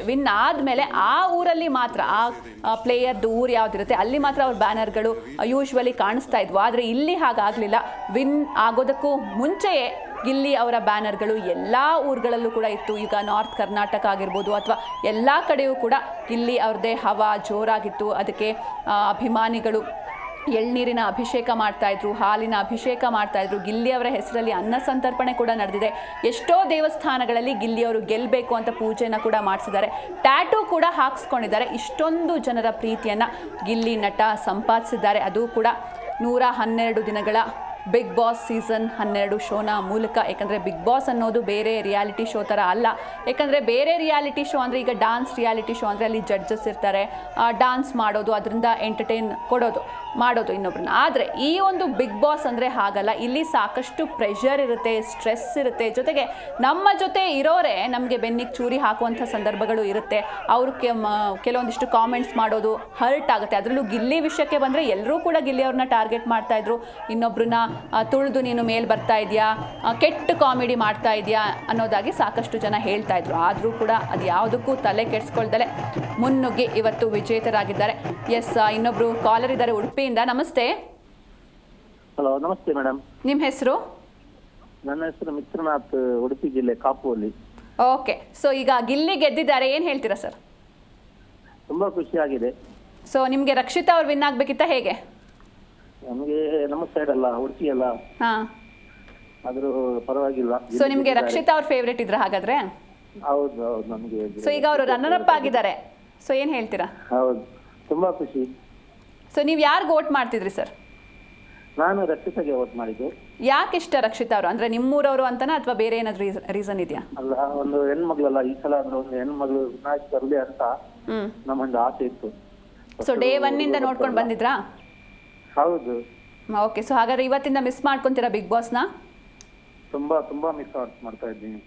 ವಿನ್ ಆದಮೇಲೆ ಆ ಊರಲ್ಲಿ ಮಾತ್ರ ಆ ಪ್ಲೇಯರ್ದು ಊರು ಯಾವುದಿರುತ್ತೆ ಅಲ್ಲಿ ಮಾತ್ರ ಅವ್ರ ಬ್ಯಾನರ್ಗಳು ಯೂಶ್ವಲಿ ಕಾಣಿಸ್ತಾ ಇದ್ವು. ಆದರೆ ಇಲ್ಲಿ ಹಾಗಾಗಲಿಲ್ಲ. ವಿನ್ ಆಗೋದಕ್ಕೂ ಮುಂಚೆಯೇ ಗಿಲ್ಲಿ ಅವರ ಬ್ಯಾನರ್ಗಳು ಎಲ್ಲ ಊರುಗಳಲ್ಲೂ ಕೂಡ ಇತ್ತು. ಈಗ ನಾರ್ತ್ ಕರ್ನಾಟಕ ಆಗಿರ್ಬೋದು ಅಥವಾ ಎಲ್ಲ ಕಡೆಯೂ ಕೂಡ ಗಿಲ್ಲಿ ಅವ್ರದ್ದೇ ಹವಾ ಜೋರಾಗಿತ್ತು. ಅದಕ್ಕೆ ಅಭಿಮಾನಿಗಳು ಎಳ್ನೀರಿನ ಅಭಿಷೇಕ ಮಾಡ್ತಾಯಿದ್ರು, ಹಾಲಿನ ಅಭಿಷೇಕ ಮಾಡ್ತಾಯಿದ್ರು. ಗಿಲ್ಲಿ ಅವರ ಹೆಸರಲ್ಲಿ ಅನ್ನ ಸಂತರ್ಪಣೆ ಕೂಡ ನಡೆದಿದೆ. ಎಷ್ಟೋ ದೇವಸ್ಥಾನಗಳಲ್ಲಿ ಗಿಲ್ಲಿಯವರು ಗೆಲ್ಲಬೇಕು ಅಂತ ಪೂಜೆನ ಕೂಡ ಮಾಡಿಸಿದ್ದಾರೆ. ಟ್ಯಾಟೂ ಕೂಡ ಹಾಕ್ಸ್ಕೊಂಡಿದ್ದಾರೆ. ಇಷ್ಟೊಂದು ಜನರ ಪ್ರೀತಿಯನ್ನು ಗಿಲ್ಲಿ ನಟ ಸಂಪಾದಿಸಿದ್ದಾರೆ. ಅದು ಕೂಡ 112 ದಿನಗಳ ಬಿಗ್ ಬಾಸ್ ಸೀಸನ್ 12 ಶೋನ ಮೂಲಕ. ಯಾಕಂದರೆ ಬಿಗ್ ಬಾಸ್ ಅನ್ನೋದು ಬೇರೆ ರಿಯಾಲಿಟಿ ಶೋ ಥರ ಅಲ್ಲ. ಯಾಕಂದರೆ ಬೇರೆ ರಿಯಾಲಿಟಿ ಶೋ ಅಂದರೆ ಈಗ ಡಾನ್ಸ್ ರಿಯಾಲಿಟಿ ಶೋ ಅಂದರೆ ಅಲ್ಲಿ ಜಡ್ಜಸ್ ಇರ್ತಾರೆ, ಡಾನ್ಸ್ ಮಾಡೋದು, ಅದರಿಂದ ಎಂಟರ್ಟೈನ್ ಮಾಡೋದು ಇನ್ನೊಬ್ರನ್ನ. ಆದರೆ ಈ ಒಂದು ಬಿಗ್ ಬಾಸ್ ಅಂದರೆ ಹಾಗಲ್ಲ. ಇಲ್ಲಿ ಸಾಕಷ್ಟು ಪ್ರೆಷರ್ ಇರುತ್ತೆ, ಸ್ಟ್ರೆಸ್ ಇರುತ್ತೆ. ಜೊತೆಗೆ ನಮ್ಮ ಜೊತೆ ಇರೋರೇ ನಮಗೆ ಬೆನ್ನಿಗೆ ಚೂರಿ ಹಾಕುವಂಥ ಸಂದರ್ಭಗಳು ಇರುತ್ತೆ. ಅವರು ಕೆಲವೊಂದಿಷ್ಟು ಕಾಮೆಂಟ್ಸ್ ಮಾಡೋದು ಹರ್ಟ್ ಆಗುತ್ತೆ. ಅದರಲ್ಲೂ ಗಿಲ್ಲಿ ವಿಷಯಕ್ಕೆ ಬಂದರೆ ಎಲ್ಲರೂ ಕೂಡ ಗಿಲ್ಲಿ ಅವ್ರನ್ನ ಟಾರ್ಗೆಟ್ ಮಾಡ್ತಾಯಿದ್ರು. ಇನ್ನೊಬ್ರನ್ನ ತುಳಿದು ನೀನು ಮೇಲೆ ಬರ್ತಾ ಇದೆಯಾ, ಕೆಟ್ಟ ಕಾಮಿಡಿ ಮಾಡ್ತಾ ಇದೆಯಾ ಅನ್ನೋದಾಗಿ ಸಾಕಷ್ಟು ಜನ ಹೇಳ್ತಾ ಇದ್ರು. ಆದರೂ ಕೂಡ ಅದು ಯಾವುದಕ್ಕೂ ತಲೆ ಕೆಡಿಸ್ಕೊಳ್ದಲೆ ಮುನ್ನುಗ್ಗಿ ಇವತ್ತು ವಿಜೇತರಾಗಿದ್ದಾರೆ. ಎಸ್, ಇನ್ನೊಬ್ರು ಕಾಲರ್ ಇದ್ದಾರೆ ಉಡುಪಿಯಿಂದ. ನಮಸ್ತೆ.
ಹಲೋ, ನಮಸ್ತೆ ಮೇಡಮ್.
ನಿಮ್ಮ ಹೆಸರು?
ನನ್ನ ಹೆಸರು ಮಿತ್ರನಾಥ್, ಉಡುಪಿ ಜಿಲ್ಲೆ ಕಾಪುವಲ್ಲಿ.
ಓಕೆ, ಸೊ ಈಗ ಗಿಲ್ಲಿ ಗೆದ್ದಿದ್ದಾರೆ, ಏನು ಹೇಳ್ತೀರಾ ಸರ್?
ತುಂಬಾ ಖುಷಿಯಾಗಿದೆ.
ಸೊ ನಿಮಗೆ ರಕ್ಷಿತಾ ಅವ್ರು ವಿನ್ ಆಗ್ಬೇಕಿತ್ತ ಹೇಗೆ?
ನಮಗೆ ನಮ್ಮ ಸೈಡ್ ಅಲ್ಲ, ಉಡುಪಿ ಅಲ್ಲ, ಆದ್ರೂ ಪರವಾಗಿಲ್ಲ.
ಸೊ ನಿಮಗೆ ರಕ್ಷಿತಾ ಅವ್ರ ಫೇವ್ರೇಟ್ ಇದ್ರ ಹಾಗಾದ್ರೆ?
ಹೌದು ಹೌದು, ನಮಗೆ.
ಸೊ ಈಗ ಅವರು ರನ್ನರ್ ಅಪ್ ಆಗಿದ್ದಾರೆ. ಸೊ ಏನ್ ಹೇಳ್ತೀರಾ?
ಹೌದು, ತುಂಬಾ ಖುಷಿ.
ಸೊ ನೀವು ಯಾರಿಗೆ ವೋಟ್ ಮಾಡ್ತಿದ್ರಿ ಸರ್?
ನಾನು ರಕ್ಷಿತಾಗೆ ವೋಟ್ ಮಾಡಿದ್ದು.
ಯಾಕೆ ಇಷ್ಟ ರಕ್ಷಿತಾ ಅವರು? ಅಂದ್ರೆ ನಿಮ್ಮೂರವರು ಅಂತನಾ ಅಥವಾ ಬೇರೆ ಏನಾದ್ರು ರೀಸನ್ ಇದೆಯಾ?
ಅಲ್ಲ, ಒಂದು ಹೆಣ್ಮಗ್ಳಲ್ಲ, ಈ ಸಲ ಆದ್ರೂ ಒಂದು ಹೆಣ್ಮಗಳು ವಿನಾಯಕ್ ಬರಲಿ ಅಂತ ನಮ್ಮೊಂದು ಆಸೆ ಇತ್ತು.
ಸೊ ಡೇ 1 ಇಂದ ನೋಡ್ಕೊಂಡು ಬಂದಿದ್ರಾ?
ಹೌದು.
ಓಕೆ, ಸೊ ಹಾಗಾದ್ರೆ ಇವತ್ತಿಂದ ಮಿಸ್ ಮಾಡ್ಕೊಂತೀರಾ ಬಿಗ್ ಬಾಸ್ನ?
ತುಂಬಾ ಮಿಸ್ ಮಾಡ್ತಾ ಇದ್ದೀನಿ.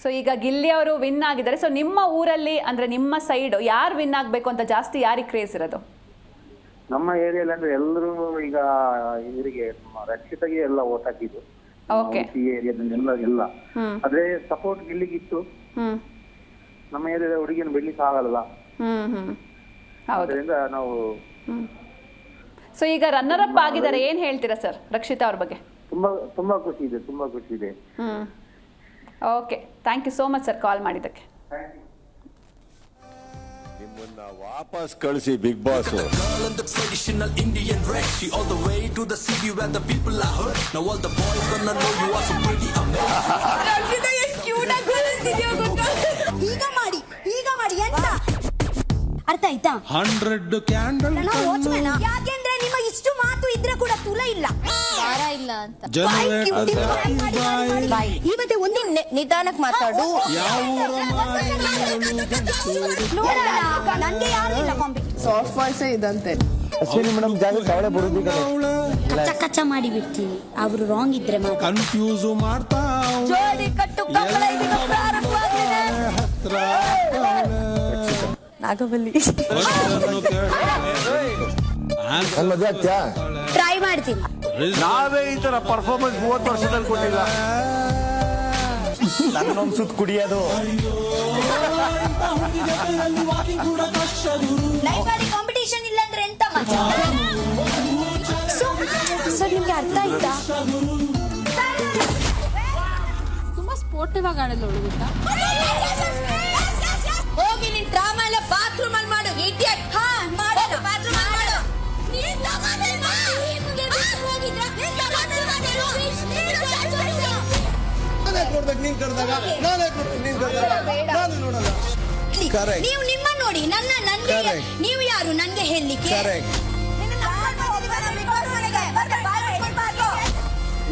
ಸೊ ಈಗ ಗಿಲ್ಲಿ ಅವರು ವಿನ್ ಆಗಿದ್ದಾರೆ. ಸೊ ನಿಮ್ಮ ಊರಲ್ಲಿ ಅಂದ್ರೆ ನಿಮ್ಮ ಸೈಡ್ ಯಾರು ವಿನ್ ಆಗಬೇಕು ಅಂತ ಜಾಸ್ತಿ ಯಾರಿಗೆ ಕ್ರೇಜ್ ಇರೋದು?
ನಮ್ಮ ಏರಿಯಲ್ಲಿ ಅಂದ್ರೆ ಎಲ್ಲರೂ ಈಗ ಇವರಿಗೆ ರಕ್ಷಿತಾಗೆ ಎಲ್ಲ ಓಟ್ ಹಾಕಿದ್ದು. ಈ ಏರಿಯಾದಲ್ಲಿ ಎಲ್ಲ ಆದ್ರೆ ಸಪೋರ್ಟ್ ಗಿಲ್ಲಿಗಿತ್ತು. ನಮ್ಮ ಏರಿಯಾದ ಹುಡುಗಿಯನ್ನು ಬಿಡ್ಲಿಕ್ಕೆ ಆಗಲ್ಲ. ಅದರಿಂದ ನಾವು
ಸೊ ಈಗ ರನ್ನರ್ ಅಪ್ ಆಗಿದ್ದಾರೆ, ಏನ್ ಹೇಳ್ತೀರಾ ಸರ್ ರಕ್ಷಿತಾ ಅವ್ರ ಬಗ್ಗೆ?
ತುಂಬಾ ಖುಷಿ ಇದೆ.
Okay, thank you so much sir call ಮಾಡಿದ್ದಕ್ಕೆ.
ನಿಮ್ಮನ್ನ ವಾಪಸ್ ಕಳಿಸಿ ಬಿಗ್ ಬಾಸ್.
ಈಗ ಮಾಡಿ ಎಂತ ಅರ್ಥ ಆಯ್ತಾ?
100 ಕ್ಯಾಂಡಲ್
ಯಾಕೆಂದ್ರೆ ನಿಮ್ಮ ಇಷ್ಟು ಮಾತು ಇದ್ರೆ ಕೂಡ ತುಲ ಇಲ್ಲ
ಇಲ್ಲ ಅಂತ
ಇವತ್ತೆ ಒಂದು
ನಿಧಾನಕ್ಕೆ ಮಾತಾಡು.
ನಂಗೆ ಯಾರು ಇಲ್ಲ
ಸಾಫ್ಟ್ ವಾಯ್ಸ್ ಇದಂತೆ.
ಕಚ್ಚ ಕಚ್ಚ ಮಾಡಿ ಬಿಡ್ತೀವಿ. ಅವರು ರಾಂಗ್ ಇದ್ರೆ
ಕನ್ಫ್ಯೂಸ್ ಮಾಡ್ತಾ
ಜೋಡಿ ಕಟ್ಟು ಕಪ್ಪಳ ಇದೀಗ ಪ್ರಾರಂಭವಾಗಿದೆ. ನಾಗವಲ್ಲಿ ಟ್ರೈ ಮಾಡ್ತೀನಿ.
ನಾವೇ ಈ ತರ ಪರ್ಫಾರ್ಮೆನ್ಸ್ 30 ವರ್ಷದಲ್ಲಿ ಕೊಟ್ಟಿಲ್ಲ.
ನನ್ನೊಂದು ಸುತ್ತ ಕುಡಿಯೋದು
ಲೈಫಲ್ಲಿ ಕಾಂಪಿಟೇಷನ್ ಇಲ್ಲ ಅಂದ್ರೆ ಎಂತ ಸರ್ ನಿಮ್ಗೆ ಅರ್ಥ ಆಯ್ತಾ?
ತುಂಬಾ ಸ್ಪೋರ್ಟಿವ್ ಆಗಿ ಆಡಲ್ಲ ಹುಡುಗ.
ಹೋಗಿ ನಿನ್ ಡ್ರಾಮಾ ಎಲ್ಲ ಬಾತ್ರೂಮ್ ಅಲ್ಲಿ ಮಾಡು ಇಡಿಯಟ್. ಹಾ ಮಾಡು ಬಾತ್ರೂಮ್ ಅಲ್ಲಿ ಮಾಡು. ನೀನ್ ತಗೊಂಡೆ ಬಾ. ನಿಮಗೆ ಬಿಟ್ಟು ಹೋಗಿದ್ರಾ? ನೀನ್ ತಗೊಂಡೆ
ನೀನ್ ಕರೆದಾಗ ನಾನೇ ಕೊಡ್ತೀನಿ, ನೀನ್ ಕರೆದಾಗ ನಾನು ನೋಡಲ್ಲ.
ನೀವು ನಿಮ್ಮ ನೋಡಿ ನನ್ಗೆ ನೀವು ಯಾರು ನನ್ಗೆ ಹೇಳಲಿಕ್ಕೆ?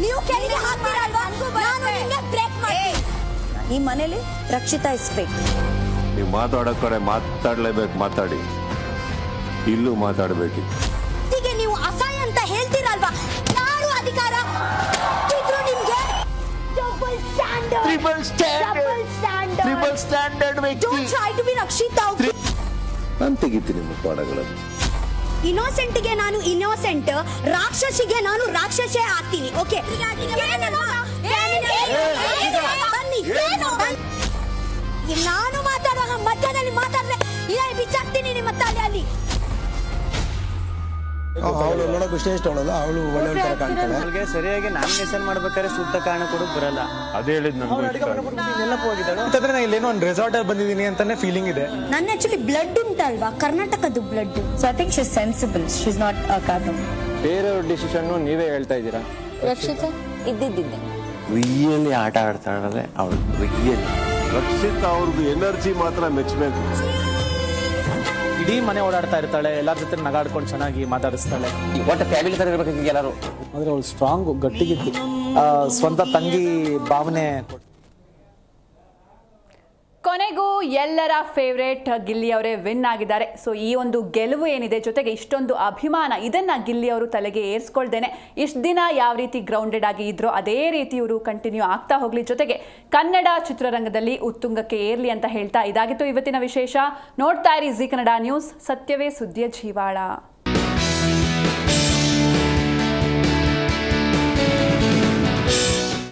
ನೀವು ಕೆಳಗೆ ಹಾಕ್ತೀರಲ್ವಾ? ನಾನು ನಿಮಗೆ ಬ್ರೇಕ್ ಮಾಡ್ತೀನಿ.
ಈ ಮನೇಲಿ ರಕ್ಷಿತಾ ಇಸ್ಬೇಕು.
ನೀವು ಮಾತಾಡೋ ಕಡೆ ಮಾತಾಡ್ಲೇಬೇಕು, ಮಾತಾಡಿ. ಇಲ್ಲೂ ಮಾತಾಡ್ಬೇಕಿತ್ತು.
ಹೀಗೆ ನೀವು ಅಸಹ್ಯ ಅಂತ ಹೇಳ್ತೀರಲ್ವಾ? ನಾನು ಅಧಿಕಾರ ಇದ್ರು ನಿಮ್ಗೆ double standard. Don't try to be Rakshita.
ನಾನು ತೆಗಿತೀನಿ ನಿಮ್ಮ ಪಾಠಗಳನ್ನು.
ಇನ್ನೋಸೆಂಟ್ಗೆ ನಾನು ಇನ್ನೋಸೆಂಟ್, ರಾಕ್ಷಸಿಗೆ ನಾನು ರಾಕ್ಷಸೇ ಆಗ್ತೀನಿ. ಓಕೆ, ನಾನು ಮಾತಾಡುವಾಗ ಮಧ್ಯದಲ್ಲಿ ಮಾತಾಡಿದ್ರೆ ಬಿಚ್ಚಾಕ್ತೀನಿ ನಿಮ್ಮ ತಲೆಯಲ್ಲಿ.
ಅವಳು ನೋಡೋಕೆ ಇಷ್ಟ ಅವಳಲ್ಲ, ಅವಳು ಒಳ್ಳೆ ತರ ಕಾಣ್ತಾಳೆ.
ಅವಳಿಗೆ ಸರಿಯಾಗಿ ನಾಮಿನೇಷನ್ ಮಾಡ್ಬೇಕಾದ್ರೆ ಸೂಕ್ತ ಕಾರಣ ಕೊಡೋಕೆ ಬರಲ್ಲ.
ಅದೇ ಹೇಳಿದ್
ನನಗೆ ಇಲ್ಲೇನೋ ಒಂದು ರೆಸಾರ್ಟ್ ಅಲ್ಲಿ ಬಂದಿದ್ದೀನಿ ಅಂತಾನೆ ಫೀಲಿಂಗ್ ಇದೆ.
ನನ್ನ ಆಕ್ಚುಲಿ ಬ್ಲಡ್ ಉಂಟಲ್ವಾ, ಕರ್ನಾಟಕದ blood.
So I think she is sensible, she is not a cartoon.
ಬೇರೆಯವ್ರ ಡಿಸಿಷನ್ ನೀವೇ ಹೇಳ್ತಾ ಇದ್ದೀರಾ.
ರಕ್ಷಿತಾ ಇದ್ದಿದ್ದೆ
ರಿಯಲಿ ಆಟ ಆಡ್ತಾಳೆ ಅವಳು. ರಿಯಲಿ
ರಕ್ಷಿತ್ ಅವ್ರದ್ದು ಎನರ್ಜಿ ಮಾತ್ರ ಮೆಚ್ಚಬೇಕು.
ಇಡೀ ಮನೆ ಓಡಾಡ್ತಾ ಇರ್ತಾಳೆ, ಎಲ್ಲರ ಜೊತೆ ನಗಾಡ್ಕೊಂಡು ಚೆನ್ನಾಗಿ ಮಾತಾಡಿಸ್ತಾಳೆ. ಒಟ್ಟು ಫ್ಯಾಮಿಲಿ ತರ ಇರ್ಬೇಕು ಎಲ್ಲರೂ. ಆದ್ರೆ ಅವಳು ಸ್ಟ್ರಾಂಗ್, ಗಟ್ಟಿಗಿತ್ತು, ಸ್ವಂತ ತಂಗಿ ಭಾವನೆ.
ಕೊನೆಗೂ ಎಲ್ಲರ ಫೇವ್ರೇಟ್ ಗಿಲ್ಲಿ ಅವರೇ ವಿನ್ ಆಗಿದ್ದಾರೆ. ಸೊ ಈ ಒಂದು ಗೆಲುವು ಏನಿದೆ, ಜೊತೆಗೆ ಇಷ್ಟೊಂದು ಅಭಿಮಾನ, ಇದನ್ನ ಗಿಲ್ಲಿ ಅವರು ತಲೆಗೆ ಏರ್ಸ್ಕೊಳ್ದೇನೆ ಇಷ್ಟು ದಿನ ಯಾವ ರೀತಿ ಗ್ರೌಂಡೆಡ್ ಆಗಿ ಇದ್ರೋ ಅದೇ ರೀತಿ ಇವರು ಕಂಟಿನ್ಯೂ ಆಗ್ತಾ ಹೋಗ್ಲಿ, ಜೊತೆಗೆ ಕನ್ನಡ ಚಿತ್ರರಂಗದಲ್ಲಿ ಉತ್ತುಂಗಕ್ಕೆ ಏರ್ಲಿ ಅಂತ ಹೇಳ್ತಾ ಇದಾಗಿತ್ತು ಇವತ್ತಿನ ವಿಶೇಷ. ನೋಡ್ತಾ ಇರಿ ಜಿ ಕನ್ನಡ ನ್ಯೂಸ್, ಸತ್ಯವೇ ಸುದ್ದಿಯ ಜೀವಾಳ.